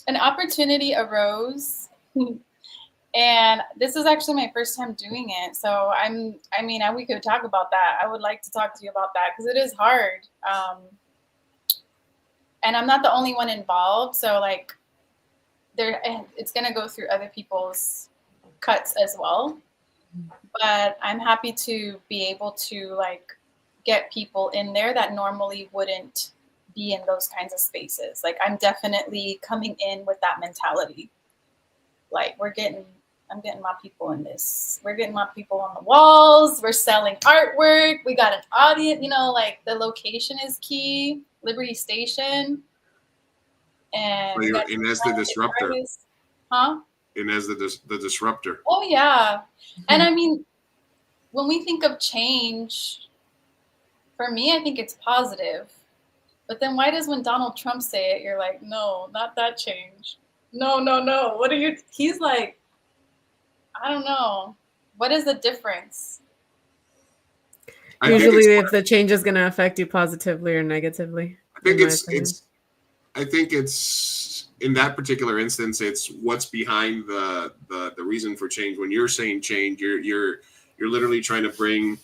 opportunity arose And this is actually my first time doing it. So we could talk about that. I would like to talk to you about that because it is hard. And I'm not the only one involved. So like it's going to go through other people's cuts as well. But I'm happy to be able to like get people in there that normally wouldn't be in those kinds of spaces. Like I'm definitely coming in with that mentality. Like I'm getting my people in this. We're getting my people on the walls. We're selling artwork. We got an audience, like the location is key, Liberty Station. And So you're Ines the Disruptor. artists. Huh? Ines the Disruptor. Oh yeah. And I mean, when we think of change, for me, I think it's positive. But then why does when Donald Trump say it, you're like, no, not that change. No. What are you? He's like, I don't know. What is the difference? Usually, if the change is going to affect you positively or negatively. I think it's in that particular instance, it's what's behind the reason for change. When you're saying change, you're literally trying to bring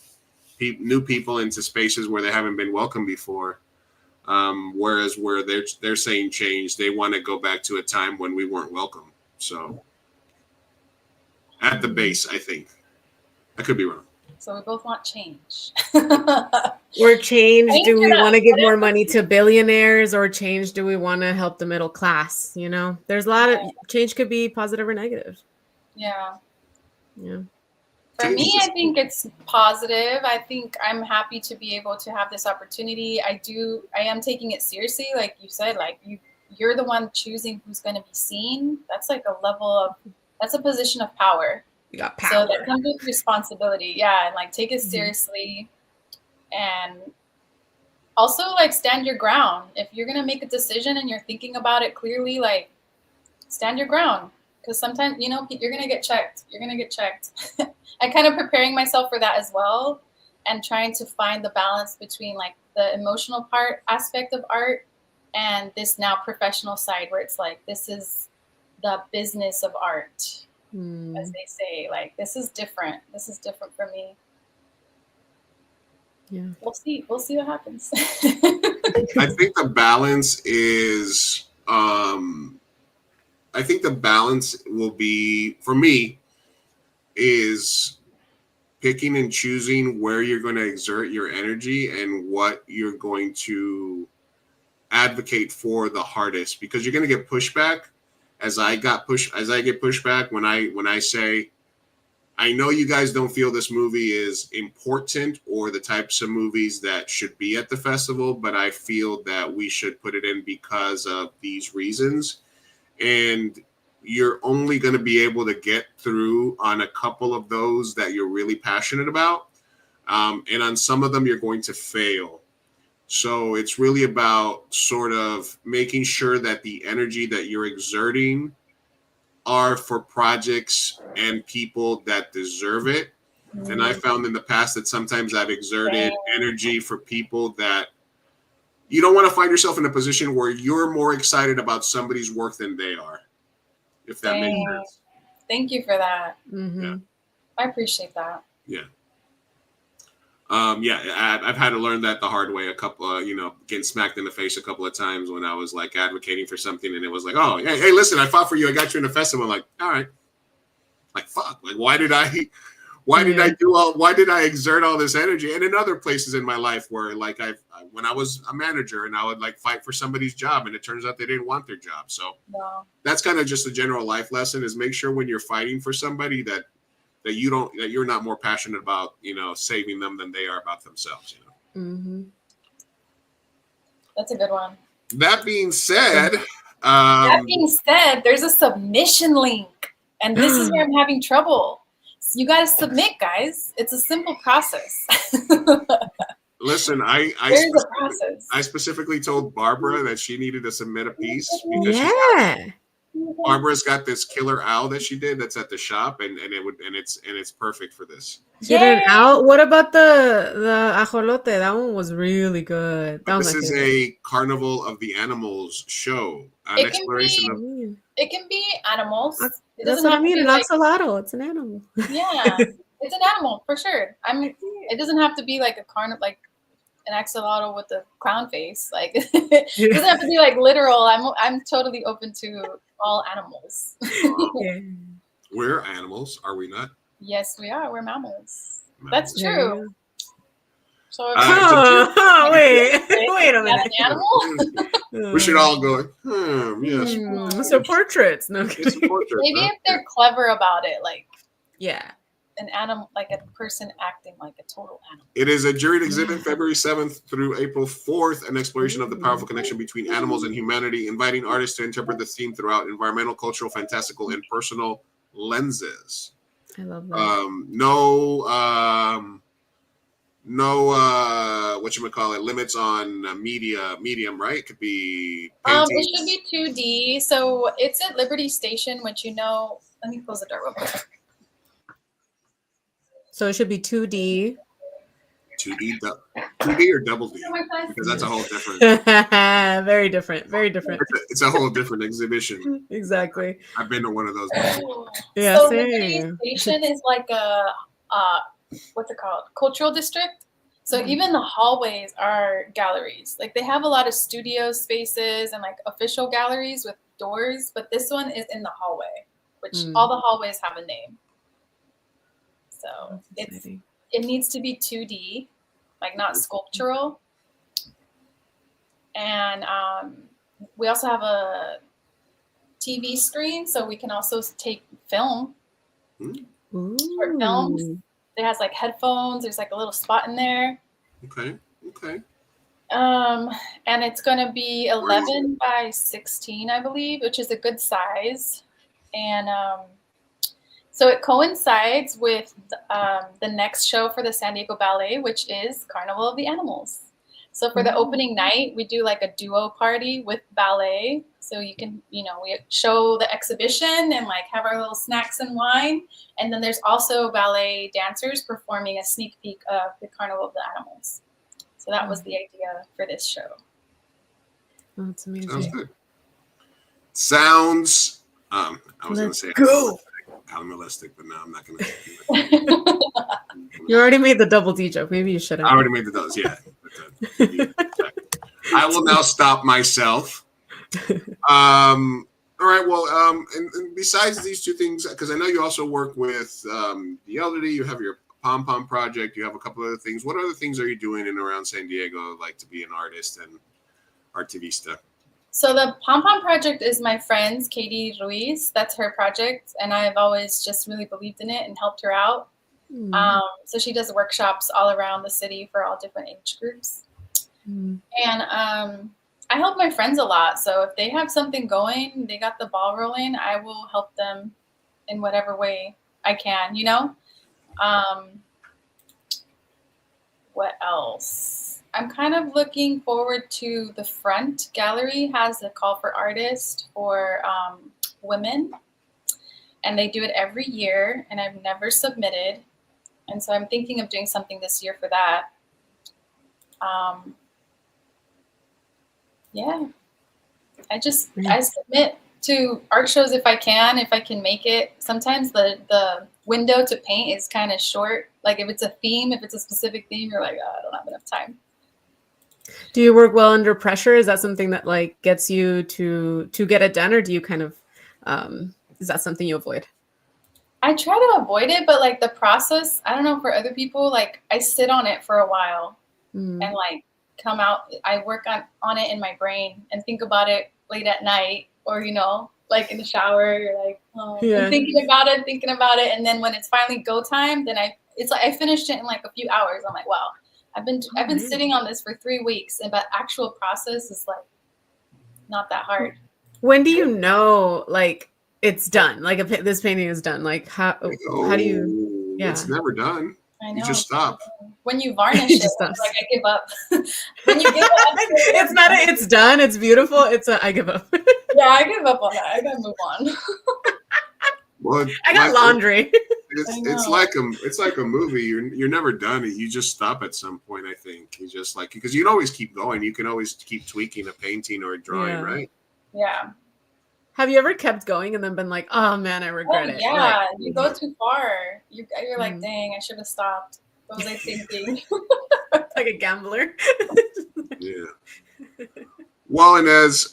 new people into spaces where they haven't been welcome before. Whereas where they're saying change, they want to go back to a time when we weren't welcome. So at the base, I think. I could be wrong. So we both want change. Or change, do we want to give more money to billionaires, or change, do we want to help the middle class? There's a lot of change could be positive or negative. Yeah. Yeah. For me, I think it's positive. I think I'm happy to be able to have this opportunity. I am taking it seriously. Like you said, like you're the one choosing who's going to be seen. That's like that's a position of power. You got power. So that comes with responsibility. Yeah. And like take it seriously. And also like stand your ground. If you're going to make a decision and you're thinking about it clearly, like stand your ground. Because sometimes, you're going to get checked. You're going to get checked. I'm kind of preparing myself for that as well, and trying to find the balance between like the emotional aspect of art and this now professional side where it's like, this is the business of art, as they say. Like, this is different. This is different for me. Yeah. We'll see what happens. I think the balance is, will be, for me, is picking and choosing where you're going to exert your energy and what you're going to advocate for the hardest, because you're going to get pushback. As I get pushback when I say, I know you guys don't feel this movie is important or the types of movies that should be at the festival, but I feel that we should put it in because of these reasons. And you're only going to be able to get through on a couple of those that you're really passionate about. And on some of them, you're going to fail. So it's really about sort of making sure that the energy that you're exerting are for projects and people that deserve it. And I found in the past that sometimes I've exerted energy for people that you don't want to find yourself in a position where you're more excited about somebody's work than they are, if that makes sense. Thank you for that. Yeah. I appreciate that. Yeah. I've had to learn that the hard way. Getting smacked in the face a couple of times when I was like advocating for something, and it was like, oh, hey, listen, I fought for you. I got you in the festival. I'm like, all right. Like, fuck. Like, why did I exert all this energy? And in other places in my life where, like, when I was a manager and I would like fight for somebody's job, and it turns out they didn't want their job. So that's kind of just a general life lesson: is make sure when you're fighting for somebody that you're not more passionate about, saving them than they are about themselves. That's a good one. That being said, there's a submission link, and this is where I'm having trouble. So you got to submit, guys. It's a simple process. Listen, I specifically told Barbara that she needed to submit a piece. Barbara's got this killer owl that she did that's at the shop, and it's perfect for this. She did an owl. What about the ajolote? That one was really good. That was This my is favorite. a Carnival of the Animals show, an It exploration of. It can be animals. It That's doesn't what I have to mean. be An like, axolotl. It's an animal. yeah, it's an animal for sure. It doesn't have to be like like an axolotl with a clown face. Like it doesn't have to be like literal. I'm totally open to all animals. Yeah. We're animals, are we not? Yes, we are. We're mammals. That's true. So wait a As an animal? We should all go. Yes. So portraits. No, It's a portrait. Maybe if they're clever about it, like yeah, an animal, like a person acting like a total animal. It is a juried exhibit February 7th through April 4th, an exploration of the powerful connection between animals and humanity, inviting artists to interpret the theme throughout environmental, cultural, fantastical, and personal lenses. I love that. No whatchamacallit, limits on medium, right? It could be paintings. It should be 2D. So it's at Liberty Station, which let me close the door real quick. So it should be 2D. 2D or double D? Because that's a whole different. Very different. Very different. It's a whole different exhibition. Exactly. I've been to one of those. Yeah, so same. Liberty Station is like a what's it called? Cultural district. So even the hallways are galleries. Like they have a lot of studio spaces and like official galleries with doors, but this one is in the hallway, which all the hallways have a name. So it needs to be 2D, like not sculptural. And we also have a TV screen, so we can also take film, short films. It has like headphones. There's like a little spot in there. Okay. And it's going to be 11 by 16, I believe, which is a good size. And so it coincides with the next show for the San Diego Ballet, which is Carnival of the Animals. So for the opening night, we do like a duo party with ballet. So you can, we show the exhibition and like have our little snacks and wine. And then there's also ballet dancers performing a sneak peek of the Carnival of the Animals. So that was the idea for this show. Oh, that's amazing. Sounds good. Sounds, I was going to say animalistic, but no, I'm not going to. You already made the double D joke. Maybe you shouldn't. I already made those, yeah. I will now stop myself. All right, well, and besides these two things, because I know you also work with the elderly, you have your Pom Pom project, you have a couple other things. What other things are you doing in around San Diego, like to be an artist and artivista? So the Pom Pom project is my friend's, Katie Ruiz. That's her project, and I've always just really believed in it and helped her out. So she does workshops all around the city for all different age groups. And I help my friends a lot. So if they have something going, they got the ball rolling, I will help them in whatever way I can, What else? I'm kind of looking forward to the Front Gallery has a call for artists for women. And they do it every year, and I've never submitted. And so I'm thinking of doing something this year for that. Yeah, I submit to art shows if I can make it. Sometimes the window to paint is kind of short. Like if it's a specific theme, you're like, oh, I don't have enough time. Do you work well under pressure? Is that something that like gets you to get it done, or do you kind of is that something you avoid? I try to avoid it, but like the process, I don't know, for other people, like I sit on it for a while and like come out. I work on it in my brain and think about it late at night, or like in the shower, you're like, oh, I'm thinking about it, and then when it's finally go time, then I finished it in like a few hours. I'm like, wow, I've been sitting on this for 3 weeks, and but actual process is like not that hard. When do you know like it's done? Like if this painting is done, like how do you? Yeah, it's never done. I know. You just stop. When you varnish it, it's like I give up. When you give up, it's not. It's done. It's beautiful. It's I give up. Yeah, I give up on that. I gotta move on. Well, I got laundry. It's like a movie. You're never done. You just stop at some point. I think you just like because you can always keep going. You can always keep tweaking a painting or a drawing, right? Yeah. Have you ever kept going and then been like, oh man, I regret it? Yeah, Like, you go too far. You're like, dang, I should have stopped. What was I thinking? like a gambler. Yeah. Well, Inez,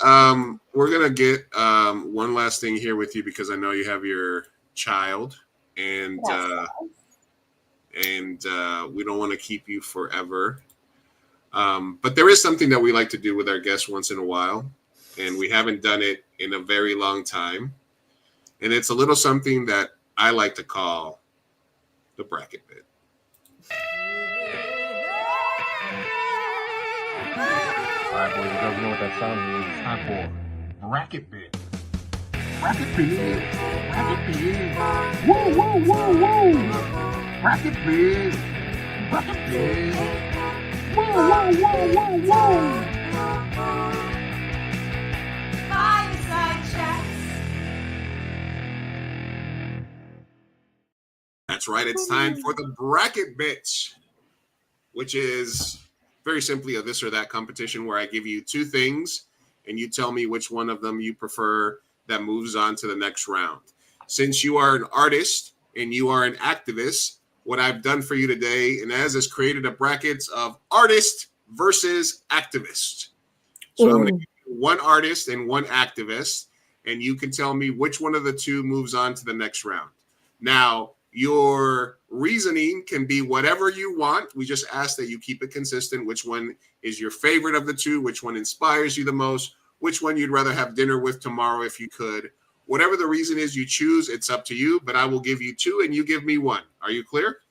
we're gonna get one last thing here with you because I know you have your child, and we don't want to keep you forever. But there is something that we like to do with our guests once in a while, and we haven't done it in a very long time. And it's a little something that I like to call the bracket bit. All right, boys and girls, you know what that sound means. It's time for bracket bit. Bracket bit. Bracket bit. Woo, woo, woo, woo. Bracket bit. Bracket bit. Woo, woo, woo, woo, woo. Fireside chats. That's right. It's time for the bracket bits, which is very simply a this or that competition where I give you two things and you tell me which one of them you prefer that moves on to the next round. Since you are an artist and you are an activist, what I've done for you today, Inez, has created a bracket of artist versus activist. So I'm going to give you one artist and one activist, and you can tell me which one of the two moves on to the next round. Now, your reasoning can be whatever you want. We just ask that you keep it consistent. Which one is your favorite of the two? Which one inspires you the most? Which one you'd rather have dinner with tomorrow if you could? Whatever the reason is you choose, it's up to you, but I will give you two and you give me one. Are you clear?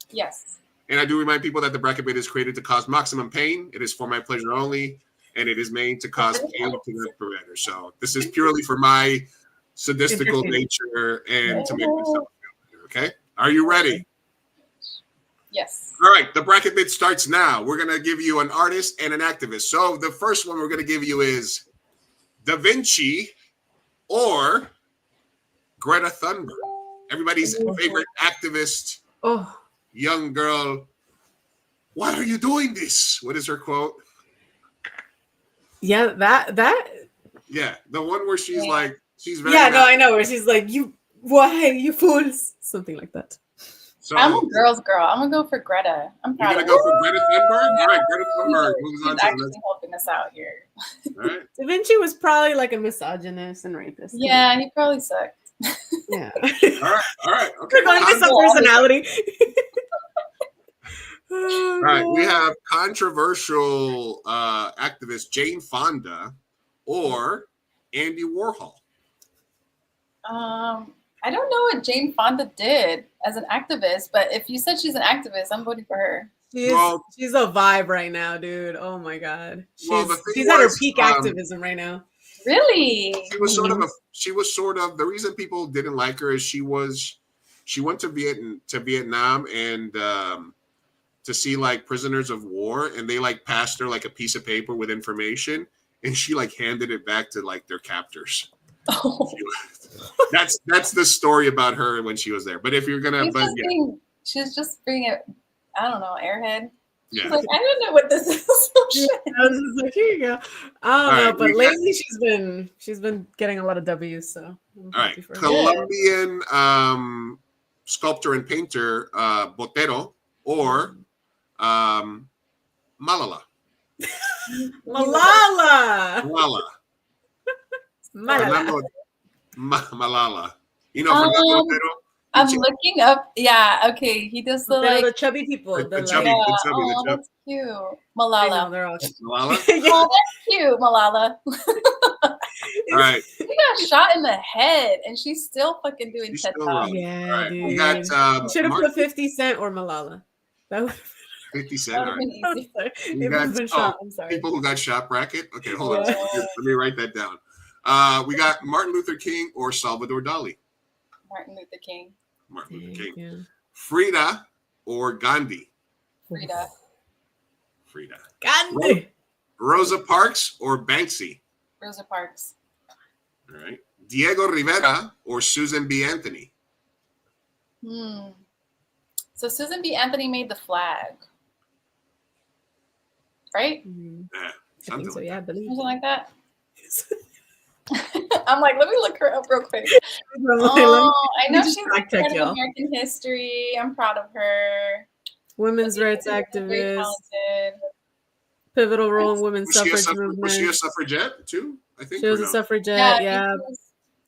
Yes. And I do remind people that the bracket bit is created to cause maximum pain. It is for my pleasure only, and it is made to cause pain to the preventer. So this is purely for my sadistical nature and to make myself feel better, okay? Are you ready? Yes. All right, the bracket bit starts now. We're going to give you an artist and an activist. So the first one we're going to give you is Da Vinci or Greta Thunberg. Everybody's favorite activist, young girl. Why are you doing this? What is her quote? Yeah, that. Yeah, the one where she's like, she's very. Yeah, no, I know where she's like, why, you fools? Something like that. So, I'm a girl's girl. I'm gonna go for Greta. I'm proud you're of gonna her. go for Greta Thunberg? All right, Greta Thunberg moves on She's to actually the next. helping us out here. All right. Da Vinci was probably like a misogynist and rapist. Yeah, he probably sucked. Yeah. All right. Okay. We're going based on personality. All right, we have controversial activist Jane Fonda or Andy Warhol. I don't know what Jane Fonda did as an activist, but if you said she's an activist, I'm voting for her. She's a vibe right now, dude. Oh my god. She's at her peak activism right now. Really? She was sort of the reason people didn't like her is she went to Vietnam and to see like prisoners of war, and they like passed her like a piece of paper with information, and she like handed it back to like their captors. Oh. That's the story about her when she was there. But if you're gonna, she's just being I don't know, airhead. Yeah. She's like, I don't know what this is. I was just like, here you go. I don't know, but lately she's been getting a lot of W's. So all right, Colombian sculptor and painter Botero or Malala. Malala. You know, Botero. I'm looking up. Yeah, okay. He does the chubby people. The chubby. That's cute. Malala. They're all Malala. Oh, that's cute, Malala. All right. She got shot in the head, and she's still fucking doing TED Talks. Yeah, right. dude. We got should have put 50 Cent or Malala. That would 50 Cent. It would have been shot. I'm sorry. People who got shot bracket. Okay, hold on. Let me write that down. We got Martin Luther King or Salvador Dali. Martin Luther King. Martin Luther King. Yeah. Frida or Gandhi. Frida. Gandhi. Rosa Parks or Banksy. Rosa Parks. All right. Diego Rivera or Susan B. Anthony? So Susan B. Anthony made the flag, right? Yeah, I think so. Yeah, I believe. Something like that. I'm like, let me look her up real quick. I know she's like part of American history. I'm proud of her. Women's rights activist. Talented. Pivotal role in women's suffrage movement. Was she a suffragette too? I think she was a suffragette.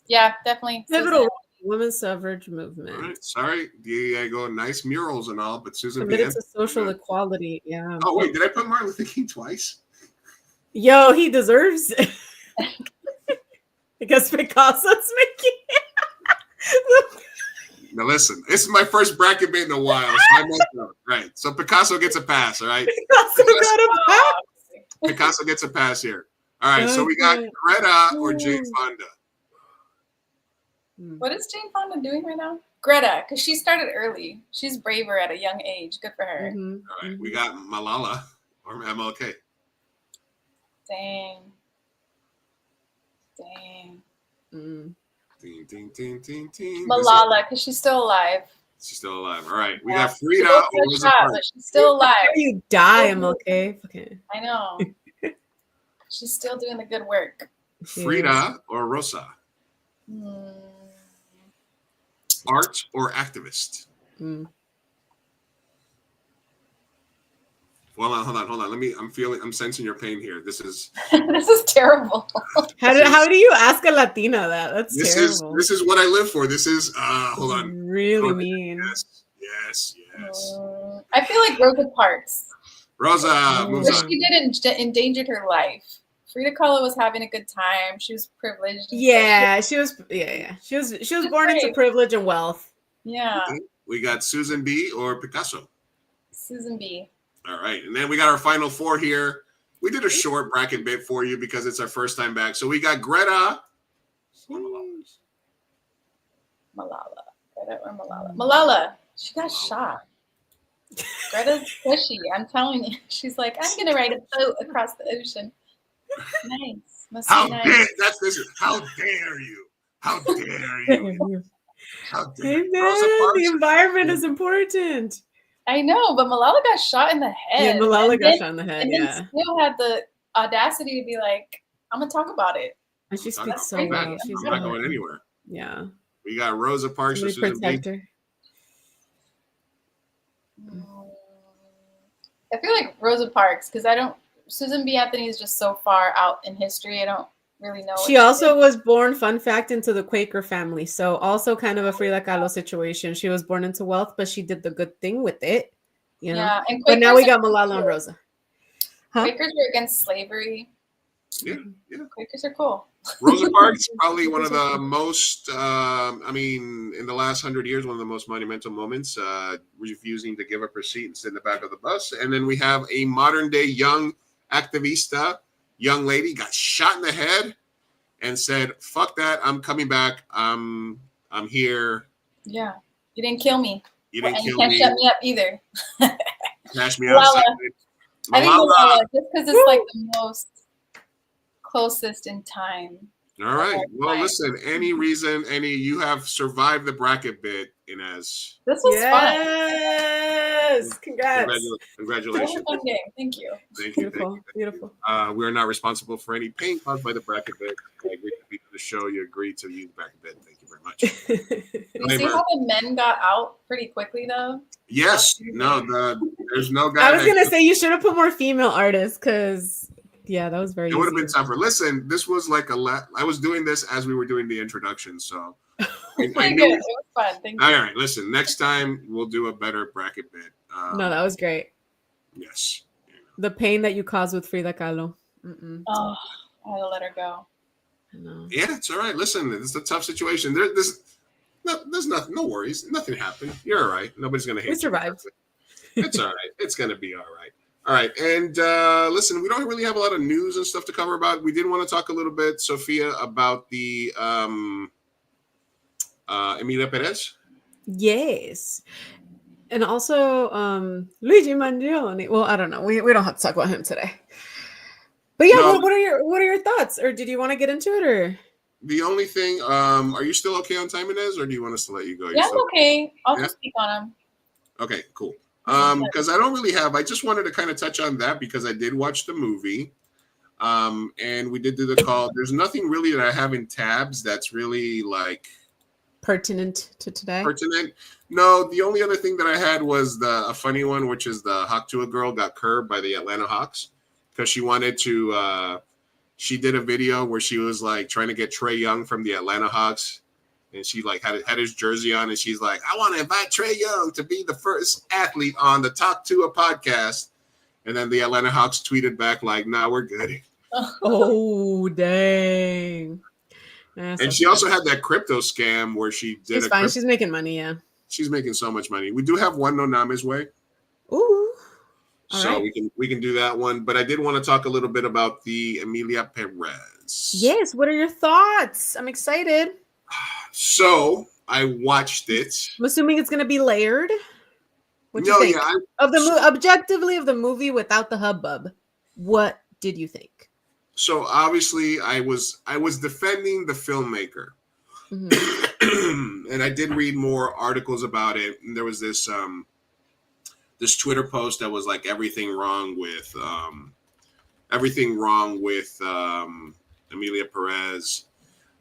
Yeah, definitely. Pivotal role in women's suffrage movement. All right. Sorry, Diego. Nice murals and all, but Susan committed to social equality. Yeah. Oh wait, did I put Martin Luther King twice? Yo, he deserves it. Because Picasso's making it. Now listen, this is my first bracket bit in a while, so I messed up. Right. So Picasso gets a pass, all right? Picasso gets a pass here. All right, so we got Greta or Jane Fonda. What is Jane Fonda doing right now? Greta, because she started early. She's braver at a young age. Good for her. All right, we got Malala or MLK. Dang. Ding, ding, ding, ding, ding. Malala, because she's still alive. She's still alive. All right. We got Frida or Rosa Parks. But she's still alive. You die, MLK. Okay. I know. She's still doing the good work. Frida or Rosa? Art or activist? Hold on. I'm sensing your pain here. This is this is terrible. How do you ask a Latina that? That's terrible. This is what I live for. This is hold on. Really mean. Yes. I feel like Rosa Parks. Rosa moves on. She did endangered her life. Frida Kahlo was having a good time. She was privileged. Yeah, she was. Yeah. She was born into privilege and wealth. Yeah. Okay. We got Susan B. or Picasso. Susan B. All right, and then we got our final four here. We did a short bracket bit for you because it's our first time back. So we got Greta. Malala. Greta or Malala? Malala. She got shot. Greta's pushy. I'm telling you. She's like, I'm gonna ride a boat across the ocean. Nice. Must How be nice. dare how dare you? How dare you? How dare hey man, the environment is important. I know, but Malala got shot in the head. Yeah, Malala got shot in the head. And then still had the audacity to be like, I'm gonna talk about it. And she speaks so well. She's not going anywhere. Yeah. We got Rosa Parks or Susan B. I feel like Rosa Parks because Susan B. Anthony is just so far out in history. I don't really know. She also was born, fun fact, into the Quaker family. So also kind of a Frida Kahlo situation. She was born into wealth, but she did the good thing with it. You know? Yeah, and but now we got Malala and Rosa. Quakers were against slavery. Yeah. Quakers are cool. Rosa Parks, probably one of the most, in the last 100 years, one of the most monumental moments, refusing to give up her seat and sit in the back of the bus. And then we have a modern day young activista, young lady, got shot in the head and said, fuck that, I'm coming back. I'm here. Yeah. You didn't kill me. You didn't kill can't me. shut me up either. Smash me outside. I think Malala, just because it's like the most closest in time. All right. Well, listen, you have survived the bracket bit, Ines. This was fun. Yes. Congrats. Congratulations. Fun game. Thank you. Beautiful. Beautiful. We are not responsible for any pain caused by the bracket bit. I agreed to be on the show. You agreed to use the bracket bit. Thank you very much. You see how the men got out pretty quickly, though? Yes. No, there's no guy. I was going to say you should have put more female artists because, yeah, that was very It would have been tougher. Listen, this was like I was doing this as we were doing the introduction, so. It was fun. Thank you. All right, listen. Next time we'll do a better bracket bit. No, that was great. Yes. The pain that you caused with Frida Kahlo. Oh, I had to let her go. I know. Yeah, it's all right. Listen, it's a tough situation. There's nothing. No worries. Nothing happened. You're all right. Nobody's gonna hate you. We survived. It's all right. It's gonna be all right. All right, and listen, we don't really have a lot of news and stuff to cover about. We did want to talk a little bit, Sophia, about the Emilia Perez. Yes. And also Luigi Mangione. Well, I don't know. We don't have to talk about him today. But yeah, what are your thoughts? Or did you want to get into it or The only thing, are you still okay on time, Inez, or do you want us to let you go? Yeah, I'm okay. I'll Yeah? just speak on them. Okay, cool. Because I don't really have, I just wanted to kind of touch on that because I did watch the movie. And we did do the call. There's nothing really that I have in tabs that's really like Pertinent to today. pertinent. No, the only other thing that I had was a funny one, which is the Hawktua girl got curbed by the Atlanta Hawks because she wanted to. She did a video where she was like trying to get Trae Young from the Atlanta Hawks, and she like had his jersey on, and she's like, "I want to invite Trae Young to be the first athlete on the Talk to a podcast." And then the Atlanta Hawks tweeted back like, "Nah, we're good." Oh dang! That's And so she sad. also had that crypto scam where she did. She's fine. She's making money. Yeah. She's making so much money. We do have one No Name's Way. Ooh. All So right. we can do that one. But I did want to talk a little bit about the Emilia Perez. Yes. What are your thoughts? I'm excited. So I watched it. I'm assuming it's gonna be layered. What do No, you think yeah, of the objectively of the movie without the hubbub? What did you think? So obviously I was defending the filmmaker. Mhm. And I did read more articles about it. And there was this this Twitter post that was like everything wrong with Emilia Perez,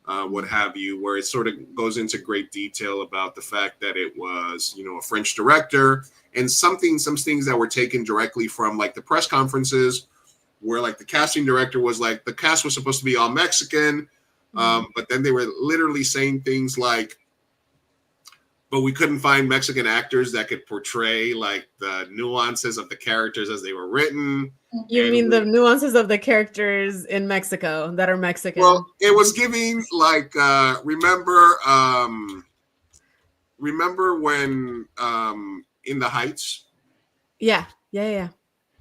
what have you, where it sort of goes into great detail about the fact that it was, you know, a French director and some things that were taken directly from like the press conferences where like the casting director was like, the cast was supposed to be all Mexican. But then they were literally saying things like, but we couldn't find Mexican actors that could portray like the nuances of the characters as they were written. You mean the nuances of the characters in Mexico that are Mexican? Well, it was giving like remember when In the Heights? Yeah.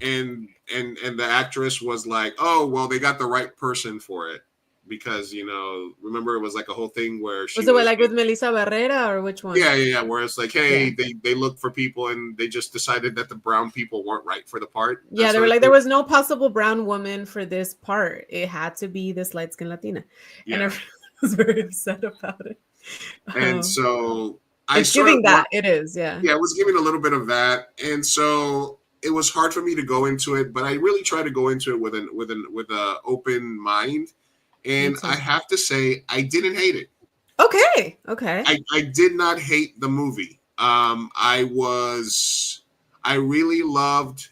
And the actress was like, oh well, they got the right person for it. Because, you know, remember it was like a whole thing where she was it like with Melissa Barrera or which one? Yeah. Where it's like, hey, they looked for people and they just decided that the brown people weren't right for the part. Yeah, they were like, there was no possible brown woman for this part. It had to be this light skinned Latina. Yeah. And everyone was very upset about it. And so it's giving that. It is, yeah. Yeah, it was giving a little bit of that. And so it was hard for me to go into it, but I really tried to go into it with an open mind. And I have to say, I didn't hate it. Okay. I did not hate the movie. I really loved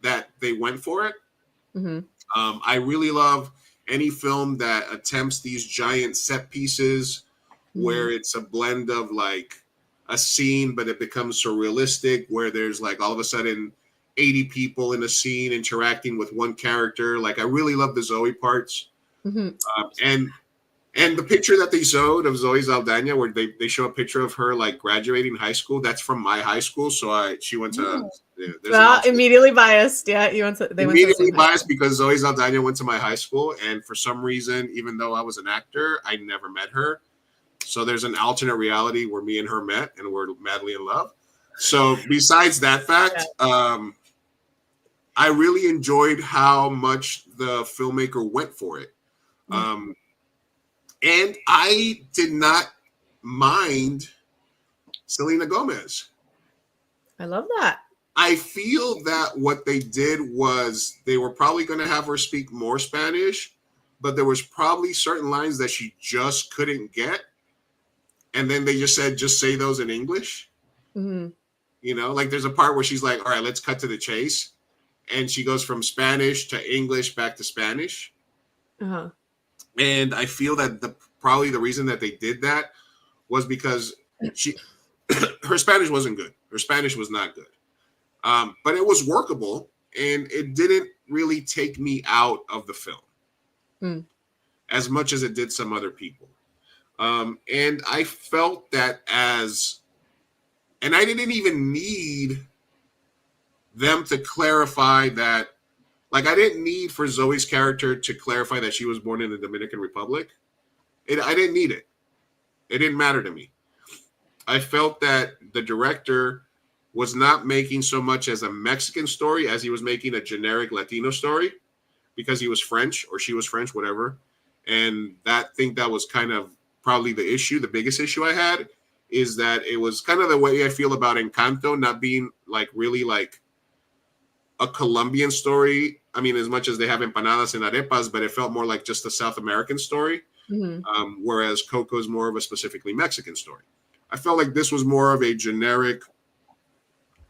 that they went for it. Mm-hmm. I really love any film that attempts these giant set pieces where it's a blend of like a scene, but it becomes surrealistic, where there's like all of a sudden 80 people in a scene interacting with one character. Like I really love the Zoe parts. Mm-hmm. And the picture that they showed of Zoe Saldana, where they show a picture of her like graduating high school, that's from my high school. So she went to immediately biased. Yeah, they immediately biased because Zoe Saldana went to my high school, and for some reason, even though I was an actor, I never met her. So there's an alternate reality where me and her met, and we're madly in love. So besides that fact, I really enjoyed how much the filmmaker went for it. And I did not mind Selena Gomez. I love that. I feel that what they did was they were probably going to have her speak more Spanish, but there was probably certain lines that she just couldn't get. And then they just said, just say those in English. Mm-hmm. You know, like there's a part where she's like, all right, let's cut to the chase. And she goes from Spanish to English back to Spanish. Uh-huh. And I feel that probably the reason that they did that was because her Spanish wasn't good. Her Spanish was not good. But it was workable, and it didn't really take me out of the film as much as it did some other people. And I felt that and I didn't even need them to clarify that. Like, I didn't need for Zoe's character to clarify that she was born in the Dominican Republic. I didn't need it. It didn't matter to me. I felt that the director was not making so much as a Mexican story as he was making a generic Latino story, because he was French, or she was French, whatever. And that was kind of probably the biggest issue I had, is that it was kind of the way I feel about Encanto not being like really like a Colombian story. I mean, as much as they have empanadas and arepas, but it felt more like just a South American story. Whereas Coco is more of a specifically Mexican story. I felt like this was more of a generic,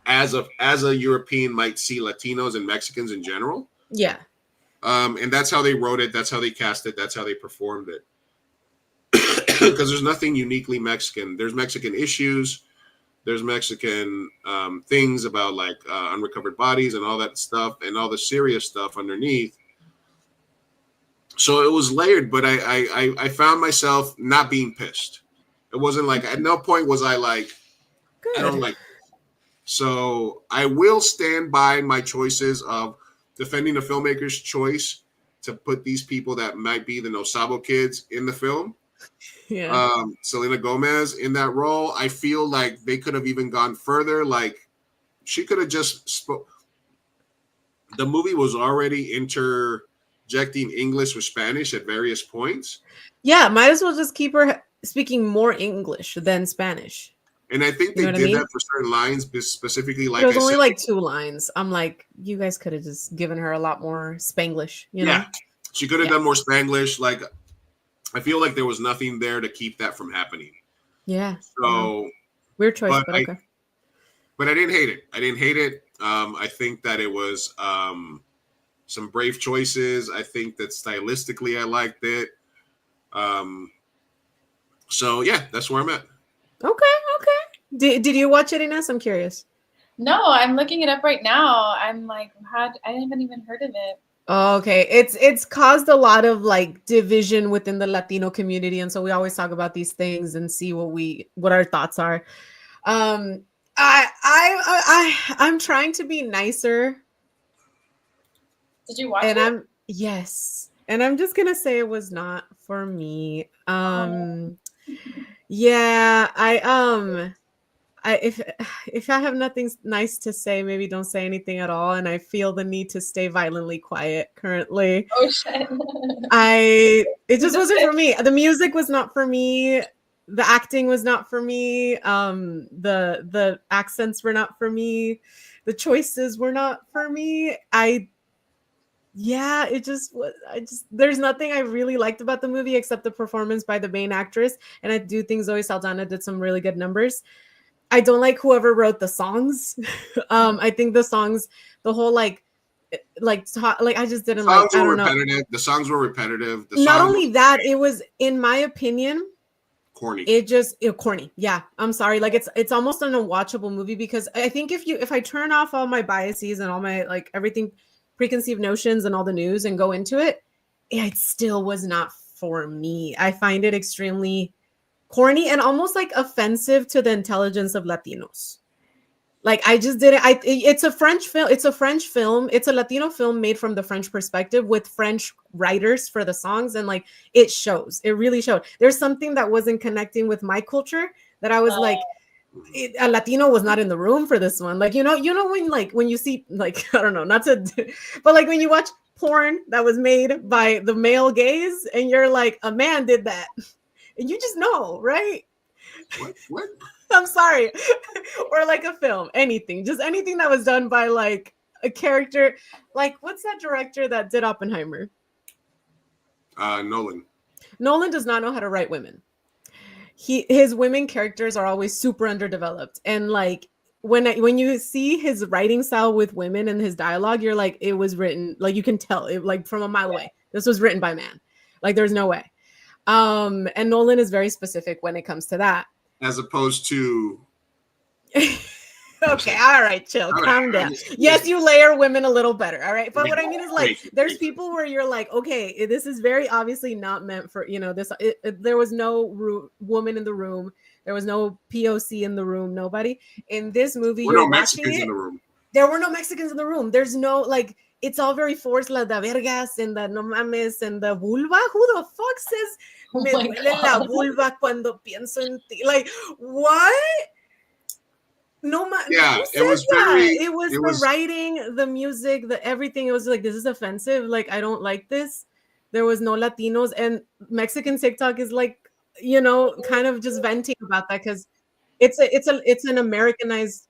as a European might see Latinos and Mexicans in general. Yeah. And that's how they wrote it. That's how they cast it. That's how they performed it. Because there's nothing uniquely Mexican. There's Mexican issues. There's Mexican things about like unrecovered bodies and all that stuff and all the serious stuff underneath. So it was layered, but I found myself not being pissed. It wasn't like, at no point was I like, Good. I don't like this. So I will stand by my choices of defending the filmmaker's choice to put these people that might be the No Sabo kids in the film. Yeah. Selena Gomez in that role. I feel like they could have even gone further. Like she could have just the movie was already interjecting English with Spanish at various points. Yeah, might as well just keep her speaking more English than Spanish. And I think they did that for certain lines, specifically like it was only like 2 lines. I'm like, you guys could have just given her a lot more Spanglish, you know? Yeah, she could have done more Spanglish. Like, I feel like there was nothing there to keep that from happening. Yeah. So weird choice, but okay. But I didn't hate it. I think that it was some brave choices. I think that stylistically I liked it. So yeah, that's where I'm at. Okay. Did you watch it, Ines? I'm curious. No, I'm looking it up right now. I'm like, I haven't even heard of it. Okay, it's caused a lot of like division within the Latino community, and so we always talk about these things and see what our thoughts are. I'm trying to be nicer. Did you watch it? And I'm just gonna say it was not for me. Yeah, if I have nothing nice to say, maybe don't say anything at all. And I feel the need to stay violently quiet currently. Oh shit. It just wasn't for me. The music was not for me. The acting was not for me. The accents were not for me. The choices were not for me. There's nothing I really liked about the movie except the performance by the main actress. And I do think Zoe Saldana did some really good numbers. I don't like whoever wrote the songs. I think the songs, the whole I just didn't like. I don't know. The songs were repetitive. Not only that, it was, in my opinion, corny. Corny. Yeah, I'm sorry. Like it's almost an unwatchable movie because I think if I turn off all my biases and all my like everything, preconceived notions and all the news and go into it, it still was not for me. I find it extremely corny and almost like offensive to the intelligence of Latinos. Like I just didn't. It's a French film. It's a Latino film made from the French perspective with French writers for the songs, and like it shows. It really showed. There's something that wasn't connecting with my culture that I was like, a Latino was not in the room for this one. Like you know when you see like I don't know, not to, but like when you watch porn that was made by the male gaze, and you're like, a man did that. And you just know, right? What? I'm sorry. Or like a film, anything that was done by like a character. Like, what's that director that did Oppenheimer? Nolan. Nolan does not know how to write women. His women characters are always super underdeveloped. And like when you see his writing style with women and his dialogue, you're like, it was written, like you can tell it like from a mile away. This was written by a man. Like there's no way. And Nolan is very specific when it comes to that. As opposed to okay, all right, chill, calm down. Yes, you layer women a little better, all right. But what I mean is like there's people where you're like, okay, this is very obviously not meant for, this. There was no woman in the room. There was no POC in the room. Nobody in this movie. There were no Mexicans in the room. There were no Mexicans in the room. There's no like. It's all very forced, la de vergas and the no mames and the vulva. Who the fuck says me duele la vulva cuando pienso en ti? Like, what? No, yeah, it was the writing, the music, the everything. It was like, this is offensive. Like, I don't like this. there was no Latinos, and Mexican TikTok is like, you know, kind of just venting about that because it's an Americanized,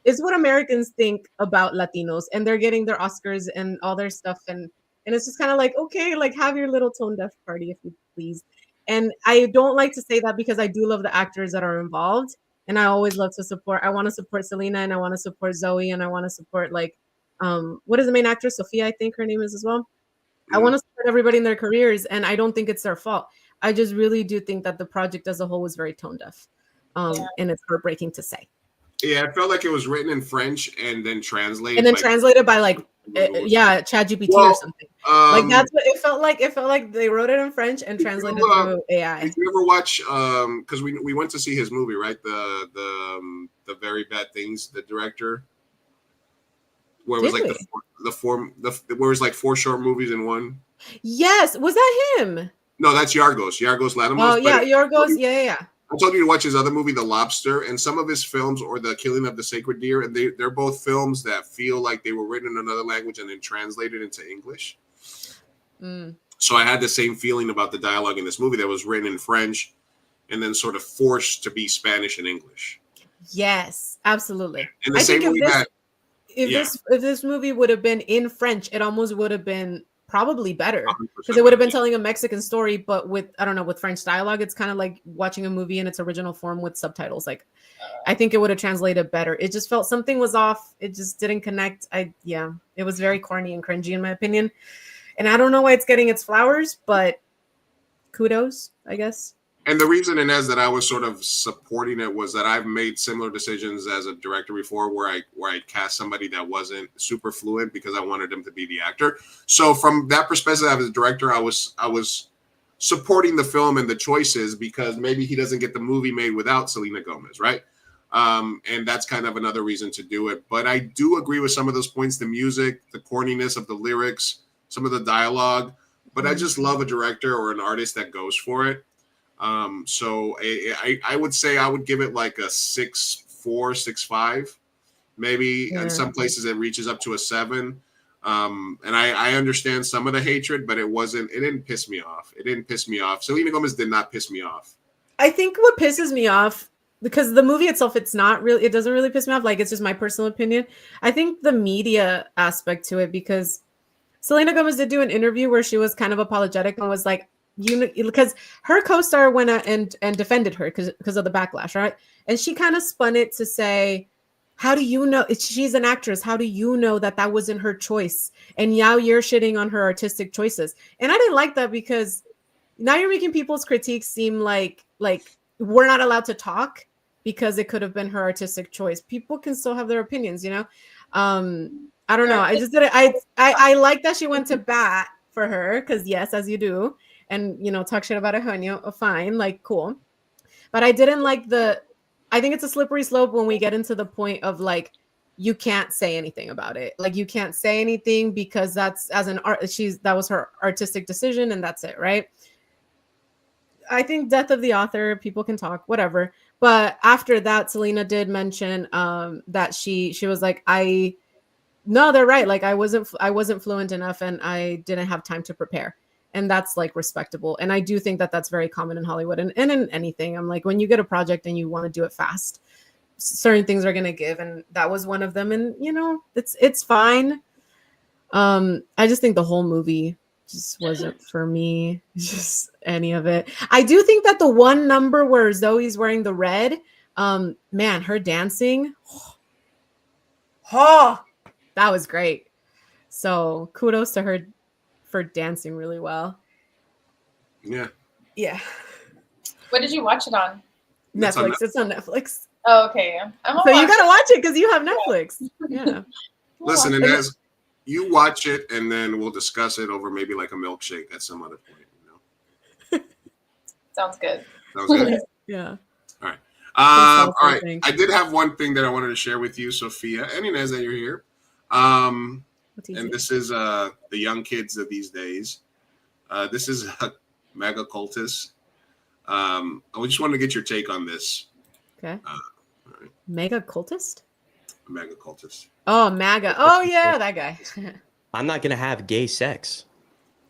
it's what Americans think about Latinos, and they're getting their Oscars and all their stuff, and it's just kind of like, okay, like have your little tone deaf party if you please. And I don't like to say that because I do love the actors that are involved, and I always love to support. I want to support Selena, and I want to support Zoe, and I want to support like what is the main actress? Sophia, I think her name is as well. I want to support everybody in their careers, and I don't think it's their fault. I just really do think that the project as a whole was very tone deaf, and it's heartbreaking to say. Yeah, I felt like it was written in French and then translated. Translated by like ChatGPT or something. Like that's what it felt like. It felt like they wrote it in French and translated through AI. Did you ever watch? Because we went to see his movie, right? The Very Bad Things, the director, where it was where it was like 4 short movies in one. Yes, was that him? No, that's Yorgos Lanthimos. Oh yeah, Yorgos. Yeah. I told you to watch his other movie, The Lobster, and some of his films, or The Killing of the Sacred Deer, and they're both films that feel like they were written in another language and then translated into English. So I had the same feeling about the dialogue in this movie that was written in French and then sort of forced to be Spanish and English. Yes, absolutely. And the same way if this movie would have been in French, it almost would have been probably better because it would have been telling a Mexican story, but with, I don't know, with French dialogue. It's kind of like watching a movie in its original form with subtitles. Like, I think it would have translated better. It just felt something was off. It just didn't connect. It was very corny and cringy in my opinion. And I don't know why it's getting its flowers, but kudos, I guess. And the reason, Ines, that I was sort of supporting it was that I've made similar decisions as a director before where I cast somebody that wasn't super fluent because I wanted them to be the actor. So from that perspective, as a director, I was supporting the film and the choices because maybe he doesn't get the movie made without Selena Gomez, right? And that's kind of another reason to do it. But I do agree with some of those points, the music, the corniness of the lyrics, some of the dialogue. But I just love a director or an artist that goes for it. So I would say I would give it like a 6.4, 6.5, maybe. In some places it reaches up to a 7. And I understand some of the hatred, but it didn't piss me off. It didn't piss me off. Selena Gomez did not piss me off. I think what pisses me off, because the movie itself, it doesn't really piss me off. Like, it's just my personal opinion. I think the media aspect to it, because Selena Gomez did do an interview where she was kind of apologetic and was like, because her co-star went out and defended her because of the backlash, right? And she kind of spun it to say, how do you know she's an actress? How do you know that wasn't her choice? And now you're shitting on her artistic choices. And I didn't like that because now you're making people's critiques seem like we're not allowed to talk because it could have been her artistic choice. People can still have their opinions, you know? I don't know. I just didn't. I like that she went to bat for her because yes, as you do. And, you know, talk shit about Eugenio, fine, like, cool. But I didn't like I think it's a slippery slope when we get into the point of, like, you can't say anything about it. Like, you can't say anything because that's, as an art, that was her artistic decision and that's it, right? I think death of the author, people can talk, whatever. But after that, Selena did mention that she was like, no, they're right. Like, I wasn't fluent enough and I didn't have time to prepare. And that's like respectable. And I do think that that's very common in Hollywood and in anything. I'm like, when you get a project and you want to do it fast, certain things are going to give. And that was one of them. And, you know, it's fine. I just think the whole movie just wasn't for me, just any of it. I do think that the one number where Zoe's wearing the red, man, her dancing, that was great. So kudos to her for dancing really well. Yeah. What did you watch it on? Netflix. It's on Netflix. Oh, okay. So you gotta watch it because you have Netflix. Yeah. Listen, and as you watch it, and then we'll discuss it over maybe like a milkshake at some other point. You know? Sounds good. Sounds good. Yeah. All right. All right. I did have one thing that I wanted to share with you, Sophia, and Ines, that you're here. And this is the young kids of these days. This is a MAGA cultist. I just wanted to get your take on this. Okay. Right. MAGA cultist? MAGA cultist. Oh, MAGA. Oh, yeah, that guy. I'm not going to have gay sex.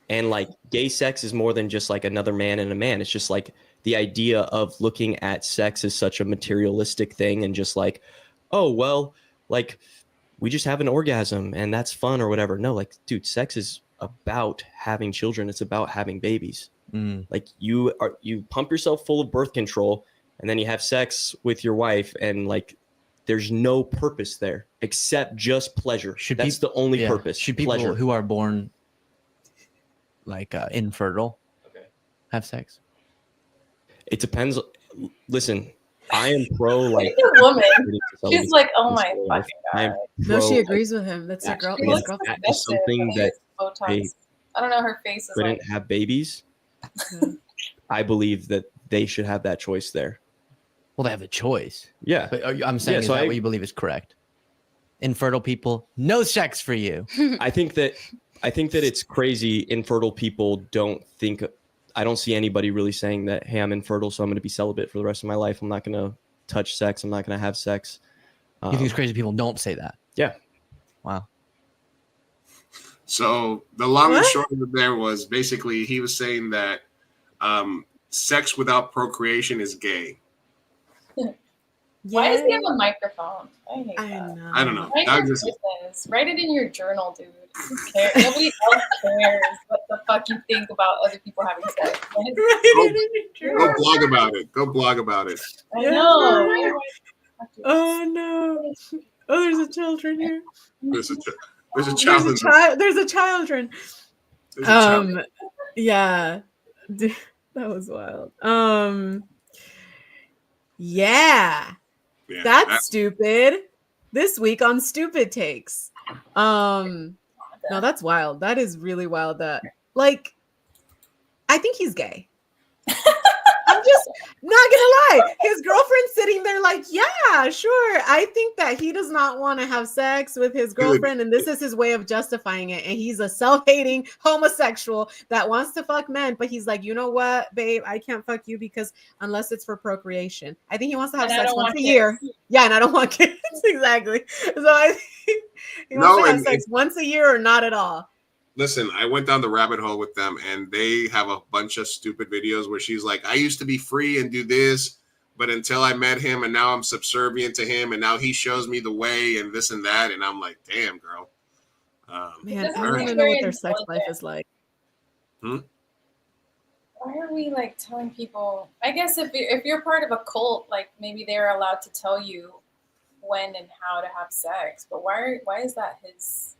And like gay sex is more than just like another man and a man. It's just like the idea of looking at sex as such a materialistic thing and just like, oh, well, like we just have an orgasm and that's fun or whatever. No, like, dude, sex is about having children. It's about having babies. Like you pump yourself full of birth control and then you have sex with your wife and like there's no purpose there except just pleasure. That's the only purpose. Should people pleasure. who are born like infertile have sex? It depends. Listen, I am pro like She's a woman. She's like, oh my fucking I am god. No, pro, she agrees with him. That's her girl. She His looks girlfriend. that is something that they Botox. I don't know. Her face is couldn't like. have babies. I believe that they should have that choice there. Well, they have a choice. Yeah, but I'm saying, is that what you believe is correct? Infertile people, no sex for you. I think that it's crazy. Infertile people don't think. I don't see anybody really saying that, hey, I'm infertile, so I'm going to be celibate for the rest of my life. I'm not going to touch sex. I'm not going to have sex. You think it's crazy people don't say that? Yeah. Wow. So the long and short of it there was basically he was saying that sex without procreation is gay. Why does he have a microphone? I hate that. I don't know. Write That your was just- business. Write it in your journal, dude. Who cares? Nobody else cares what the fuck you think about other people having sex. Go blog about it. Go blog about it. I know. Oh no! Oh, there's a children here. There's a child. There's in a child. There's a children. There's a child. Yeah, that was wild. Yeah, that's stupid. This week on Stupid Takes. No, that's wild. That is really wild. That like, I think he's gay. I'm just not gonna lie. His girlfriend's sitting there like, yeah, sure. I think that he does not want to have sex with his girlfriend, and this is his way of justifying it. And he's a self-hating homosexual that wants to fuck men, but he's like, you know what, babe, I can't fuck you because unless it's for procreation. I think he wants to have sex once a year. Yeah, and I don't want kids. Exactly. So I think he wants to have sex once a year or not at all. Listen, I went down the rabbit hole with them and they have a bunch of stupid videos where she's like, I used to be free and do this, but until I met him and now I'm subservient to him and now he shows me the way and this and that. And I'm like, damn, girl. Man, I want to know what their sex life is like. Why are we like telling people? I guess if you're part of a cult, like maybe they're allowed to tell you when and how to have sex. But why is that his?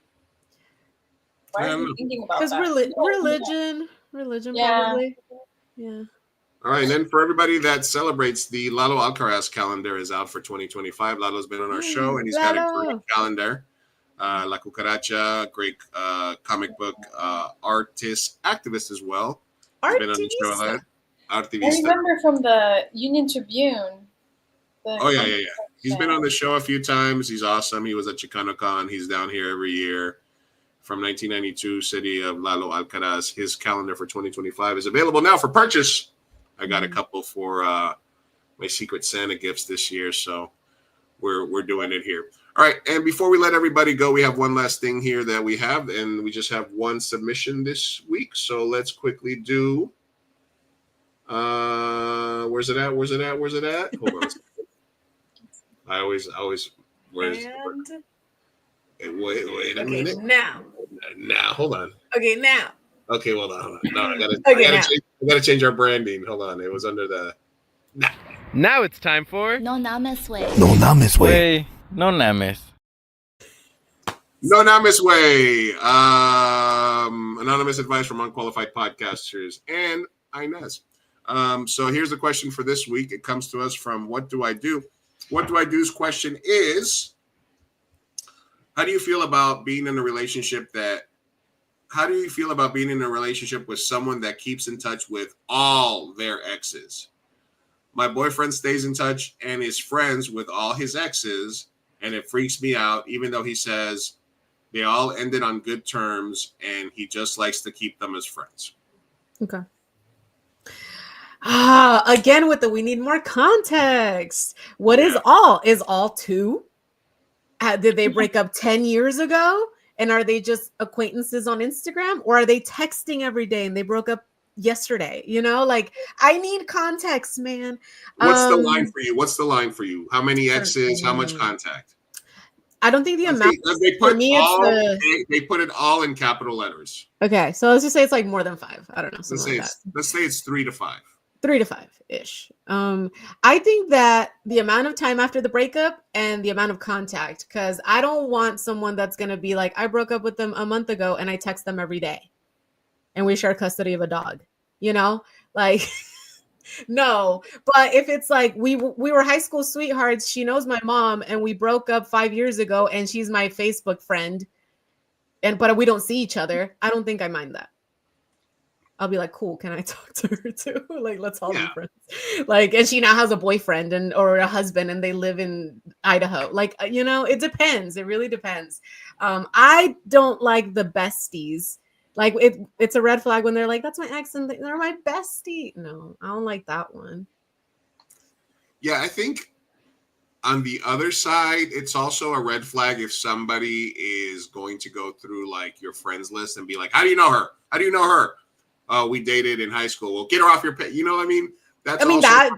Why are you thinking about that? Because religion, probably. Yeah. All right, and then for everybody that celebrates, the Lalo Alcaraz calendar is out for 2025. Lalo's been on our show, and he's got a great calendar. La Cucaracha, great comic book artist, activist as well. He's been on the show. I remember from the Union Tribune. Oh, yeah. He's been on the show a few times. He's awesome. He was at ChicanoCon. He's down here every year. From 1992, city of Lalo Alcaraz. His calendar for 2025 is available now for purchase. I got a couple for my Secret Santa gifts this year, so we're doing it here. All right, and before we let everybody go, we have one last thing here that we have, and we just have one submission this week. So let's quickly do. Where's it at? Hold on a second. I always. Where's? Wait a minute. Now, hold on. Okay, now. Okay, hold on. No, I gotta change our branding. Hold on. It was under the. Now it's time for No Names Way. No Names Way. No Names. No Names Way. Anonymous advice from unqualified podcasters and Ines. So here's the question for this week. It comes to us from What Do I Do? What Do I Do's question is, how do you feel about being in a relationship with someone that keeps in touch with all their exes? My boyfriend stays in touch and is friends with all his exes, and it freaks me out, even though he says they all ended on good terms and he just likes to keep them as friends. Okay. Again with we need more context. What is all? Is all two? Did they break up 10 years ago? And are they just acquaintances on Instagram, or are they texting every day and they broke up yesterday? You know, like I need context, man. What's the line for you? What's the line for you? How many exes? How much contact? I don't think the amount They for put me all, it's they put it all in capital letters. okay. So let's just say it's like more than 5. I don't know, something Let's say it's 3 to 5. 3 to 5 ish. I think that the amount of time after the breakup and the amount of contact, because I don't want someone that's gonna be like, I broke up with them a month ago and I text them every day, and we share custody of a dog. You know, like. No, but if it's like we were high school sweethearts, she knows my mom, and we broke up 5 years ago, and she's my Facebook friend, but we don't see each other, I don't think I mind that. I'll be like, cool, can I talk to her too? Like, let's all be friends. Like, and she now has a boyfriend or a husband, and they live in Idaho. Like, you know, it depends. It really depends. I don't like the besties. Like it's a red flag when they're like, that's my ex and they're my bestie. No, I don't like that one. Yeah, I think on the other side, it's also a red flag if somebody is going to go through like your friends list and be like, how do you know her? How do you know her? Oh, we dated in high school. Well, get her off your pet. You know what I mean?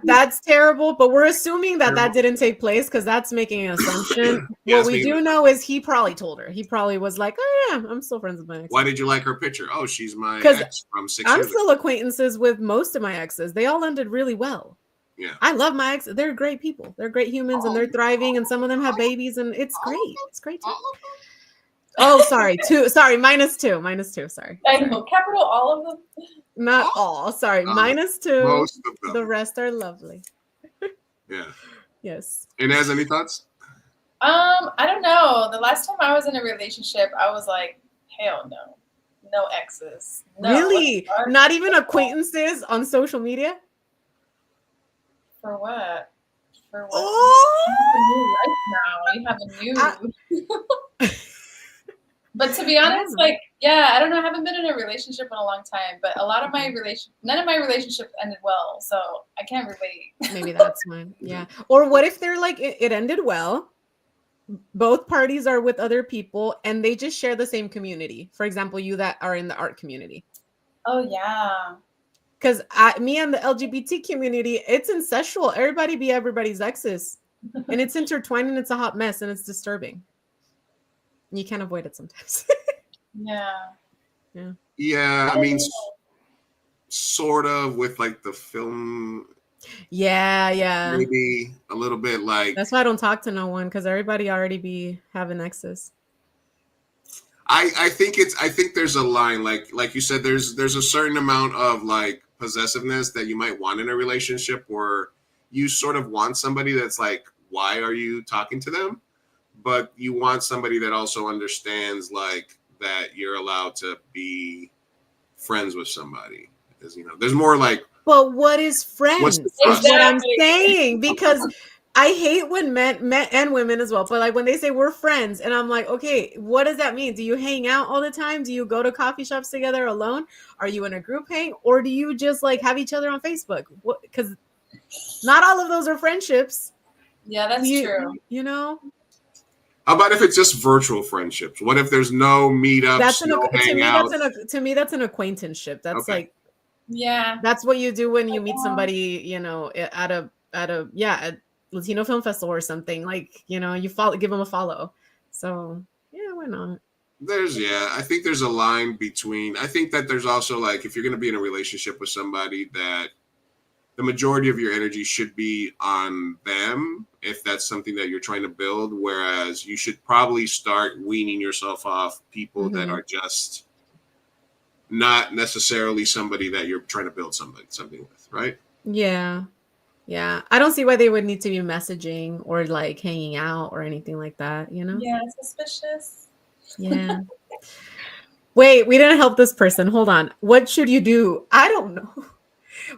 That's terrible, but we're assuming that didn't take place because that's making an assumption. What we do know is he probably told her. He probably was like, oh yeah, I'm still friends with my ex. Why did you like her picture? Oh, she's my ex from 6 years I'm still acquaintances with most of my exes. They all ended really well. Yeah. I love my ex. They're great people. They're great humans and they're thriving, and some of them have babies, and it's great. It's great too. Oh, sorry. Sorry, -2. -2. Sorry. I know. Capital all of them. Not all. Sorry. -2. Most of them. The rest are lovely. Yeah. Yes. Ines, any thoughts? I don't know. The last time I was in a relationship, I was like, hell no. No exes. No. Really? Not even acquaintances on social media? For what? For what? Oh! You have a new life now. You have a new. But to be honest, like, yeah, I don't know. I haven't been in a relationship in a long time, but none of my relationships ended well, so I can't relate. Maybe that's mine. Yeah. Or what if they're like, it ended well, both parties are with other people, and they just share the same community. For example, you that are in the art community. Oh yeah. Because me and the LGBT community, it's incestual. Everybody be everybody's exes, and it's intertwined, and it's a hot mess, and it's disturbing. You can't avoid it sometimes. Yeah. Yeah, I mean, sort of with like the film. Yeah. Maybe a little bit like. That's why I don't talk to no one, because everybody already be having exes. I think there's a line, like you said, there's a certain amount of like possessiveness that you might want in a relationship, where you sort of want somebody that's like, why are you talking to them? But you want somebody that also understands like that you're allowed to be friends with somebody. Because, you know, there's more like. But what is friends? Is what I'm saying, because I hate when men and women as well, but like when they say we're friends, and I'm like, okay, what does that mean? Do you hang out all the time? Do you go to coffee shops together alone? Are you in a group hang, or do you just like have each other on Facebook? Because not all of those are friendships. Yeah, that's true. You know. How about if it's just virtual friendships? What if there's no meetups, no hangouts? To me, that's an acquaintance-ship. That's okay. like, yeah, that's what you do when you meet somebody, you know, at a Latino film festival or something. Like, you know, you give them a follow. So yeah, why not? I think there's a line between. I think that there's also like, if you're going to be in a relationship with somebody, that the majority of your energy should be on them, if that's something that you're trying to build, whereas you should probably start weaning yourself off people that are just not necessarily somebody that you're trying to build something with, right? Yeah. I don't see why they would need to be messaging or like hanging out or anything like that, you know? Yeah, suspicious. Yeah. Wait, we didn't help this person. Hold on. What should you do? I don't know.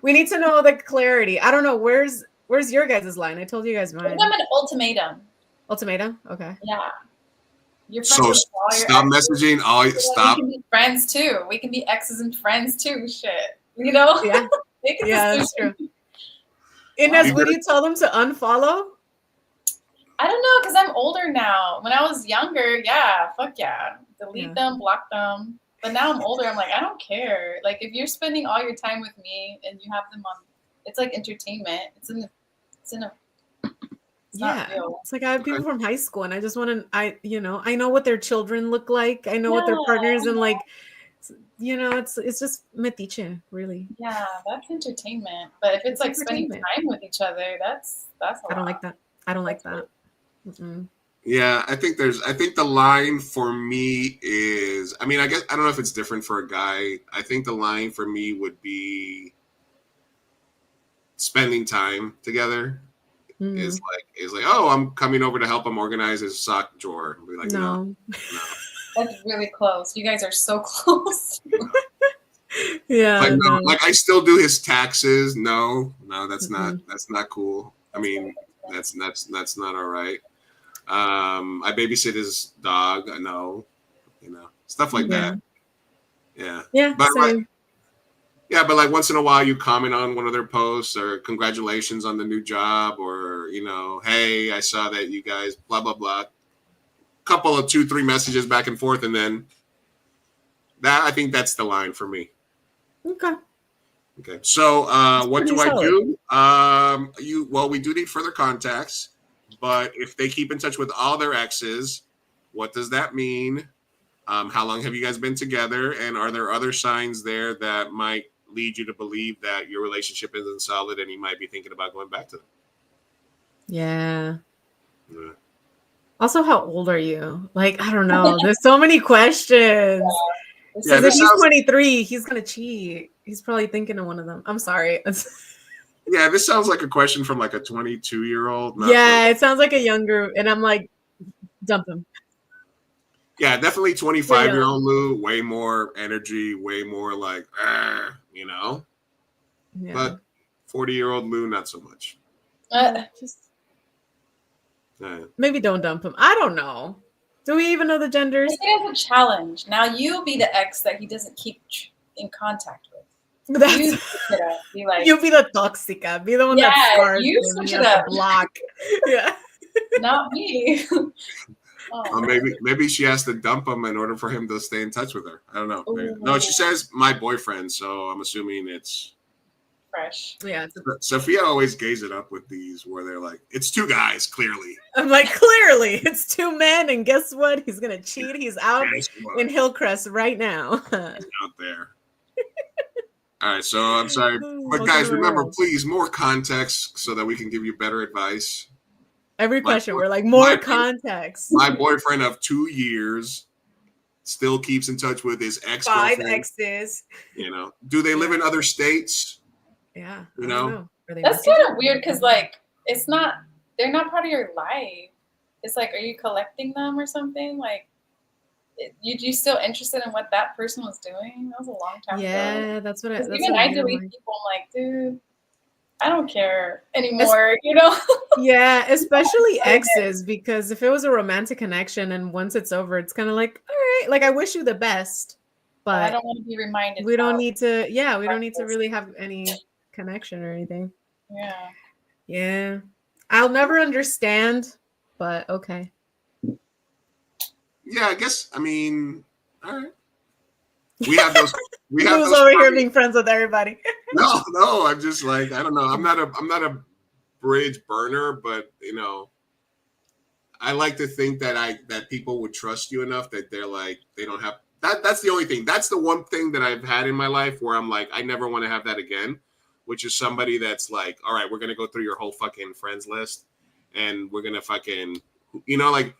We need to know the clarity. I don't know. Where's your guys' line? I told you guys mine. I'm an ultimatum. Ultimatum? Okay. Yeah. So stop messaging. Stop. We can be friends too. We can be exes and friends too. Shit. You know? Yeah. Yeah, that's true. Ines, would you tell them to unfollow? I don't know, because I'm older now. When I was younger, yeah, fuck yeah. Delete them, block them. But now I'm older, I'm like, I don't care. Like, if you're spending all your time with me and you have them on, it's like entertainment. It's not real. It's like I have people from high school and I just want to, I know what their children look like. I know what their partners and like, it's just metiche, really. Yeah, that's entertainment. But if it's like spending time with each other, that's a lot. I don't like that. I don't like that. Yeah, I think the line for me is, I mean, I guess, I don't know if it's different for a guy. I think the line for me would be spending time together. Is like, oh, I'm coming over to help him organize his sock drawer. And be like, no. That's really close. You guys are so close. Yeah. Like, no, like I still do his taxes. No, that's not cool. I mean, that's not all right. I babysit his dog. No, stuff like that. Yeah. Yeah. But same. but like once in a while you comment on one of their posts or congratulations on the new job or, hey, I saw that you guys blah, blah, blah. Couple of 2-3 messages back and forth. And then I think that's the line for me. Okay. So what do I do? We do need further contacts, but if they keep in touch with all their exes, what does that mean? How long have you guys been together? And are there other signs there that might lead you to believe that your relationship isn't solid and you might be thinking about going back to them? Yeah. Also, how old are you? Like, I don't know. There's so many questions. Because if he's 23, he's going to cheat. He's probably thinking of one of them. I'm sorry. Yeah, this sounds like a question from like a 22-year-old. Yeah, it sounds like a younger, and I'm like, dump him. Yeah, definitely 25-year-old Lou, way more energy, way more like, Yeah. But 40-year-old Lou, not so much. Maybe don't dump him. I don't know. Do we even know the genders? He has a challenge. Now you be the ex that he doesn't keep in contact with. You be the toxica. Be the one that scars you him. switch You it have up. to block. Yeah. Not me. Maybe she has to dump him in order for him to stay in touch with her. I don't know. No, she says my boyfriend, so I'm assuming it's fresh. Yeah. Sophia always gays it up with these where they're like, it's 2 guys, clearly. I'm like, clearly, it's 2 men, and guess what? He's gonna cheat. He's out in Hillcrest right now. Out there. All right, so I'm sorry. But guys, remember, please, more context so that we can give you better advice. Every question, we're like, more context. My boyfriend of 2 years still keeps in touch with his ex-girlfriend. 5 exes. Do they live in other states? Yeah. You know? That's kind of weird because, like, they're not part of your life. It's like, are you collecting them or something? Like, you still interested in what that person was doing? That was a long time ago. Yeah, that's what I even I delete people. I'm like, dude, I don't care anymore, Yeah, especially exes, because if it was a romantic connection and once it's over, it's kind of like, all right, like I wish you the best, but I don't want to be reminded. We don't need to. Yeah, we don't need to really have any connection or anything. Yeah. Yeah, I'll never understand, but okay. Yeah, I guess. I mean, all right. We have those. We have Who's those over here being friends with everybody? No. I'm just like, I don't know. I'm not a bridge burner, but I like to think that people would trust you enough that they're like they don't have that. That's the only thing. That's the one thing that I've had in my life where I'm like, I never want to have that again. Which is somebody that's like, all right, we're gonna go through your whole fucking friends list, and we're gonna fucking, like,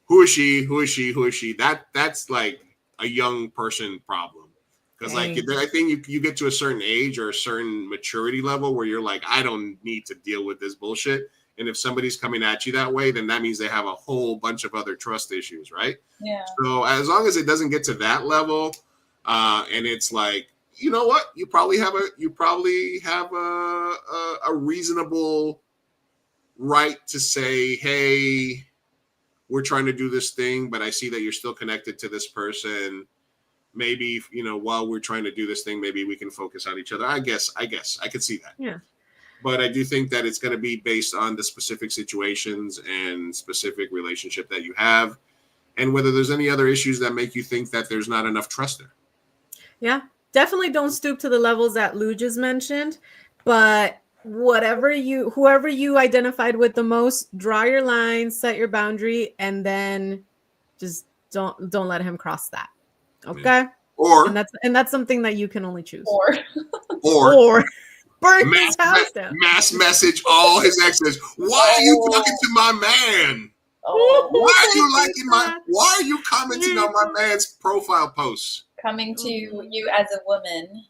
who is she? Who is she? Who is she? That's like a young person problem. Because like I think you get to a certain age or a certain maturity level where you're like, I don't need to deal with this bullshit. And if somebody's coming at you that way, then that means they have a whole bunch of other trust issues, right? Yeah. So as long as it doesn't get to that level, and it's like, you know what, you probably have a reasonable right to say, hey, we're trying to do this thing, but I see that you're still connected to this person. Maybe, while we're trying to do this thing, maybe we can focus on each other. I guess I could see that. Yeah. but I do think that it's going to be based on the specific situations and specific relationship that you have, and whether there's any other issues that make you think that there's not enough trust there. Yeah, definitely don't stoop to the levels that Lou just mentioned, but whoever you identified with the most, draw your line, set your boundary, and then just don't let him cross that. Okay. Yeah. Or and that's something that you can only choose. Or burn his house down. Mass message all his exes. Why are you talking to my man? Why are you liking why are you commenting on my man's profile posts? Coming to you as a woman.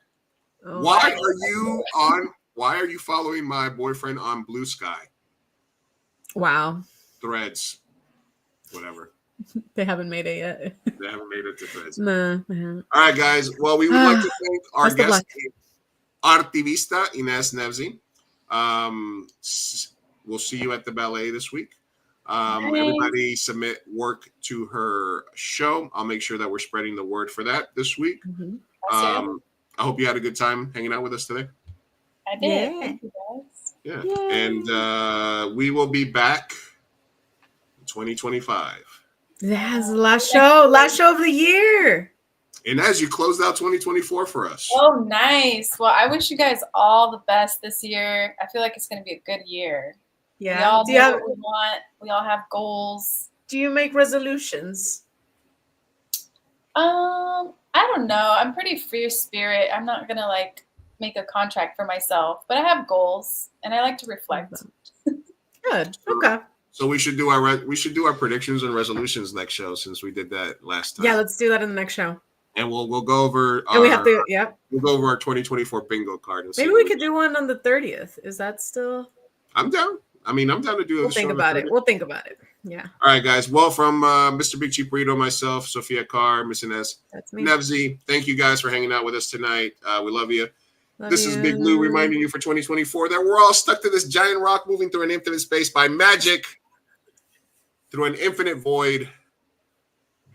Why are you following my boyfriend on Blue Sky? Wow. Threads. Whatever. They haven't made it yet. They haven't made it to Threads. No. All right, guys. Well, we would like to thank our guest, Activista Ines Nefzi. We'll see you at the ballet this week. Everybody submit work to her show. I'll make sure that we're spreading the word for that this week. I hope you had a good time hanging out with us today. I did. Yeah. Thank you guys. Yeah. And we will be back in 2025. That's the last show of the year. And as you closed out 2024 for us. Oh, nice. Well, I wish you guys all the best this year. I feel like it's going to be a good year. Yeah. We all know what we want. We all have goals. Do you make resolutions? I don't know. I'm pretty free spirit. I'm not going to make a contract for myself, but I have goals and I like to reflect. Good. Okay. So we should do our predictions and resolutions next show since we did that last time. Yeah, let's do that in the next show. And we'll go over we have to we'll go over our 2024 bingo card. And maybe we could do one on the 30th. Is that still? I'm down. I mean, I'm down to do it. We'll think about it. We'll think about it. Yeah. All right, guys. Well, from Mr. Big Cheap Burrito, myself, Sophia Carr, Miss Ines Nefzi, thank you guys for hanging out with us tonight. We love you. This is Big Lou reminding you for 2024 that we're all stuck to this giant rock moving through an infinite space by magic through an infinite void,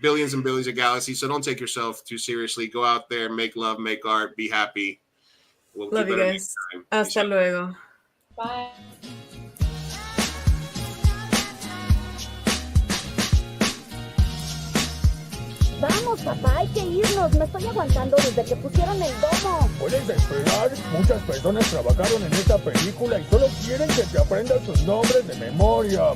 billions and billions of galaxies. So don't take yourself too seriously. Go out there, make love, make art, be happy. We'll love you guys. Hasta luego. Bye. Vamos, papá, hay que irnos. Me estoy aguantando desde que pusieron el domo. Puedes esperar. Muchas personas trabajaron en esta película y solo quieren que te aprendas sus nombres de memoria.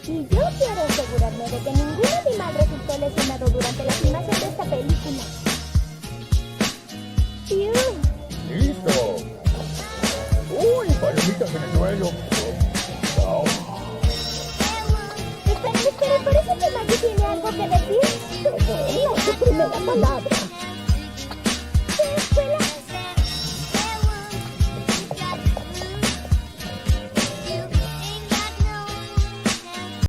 Y yo quiero asegurarme de que ningún animal resultó lesionado durante la filmación de esta película. ¡Listo! ¡Uy, palomitas en el suelo! Oh. Espera, parece que Maggie tiene algo que decir. No, su primera palabra.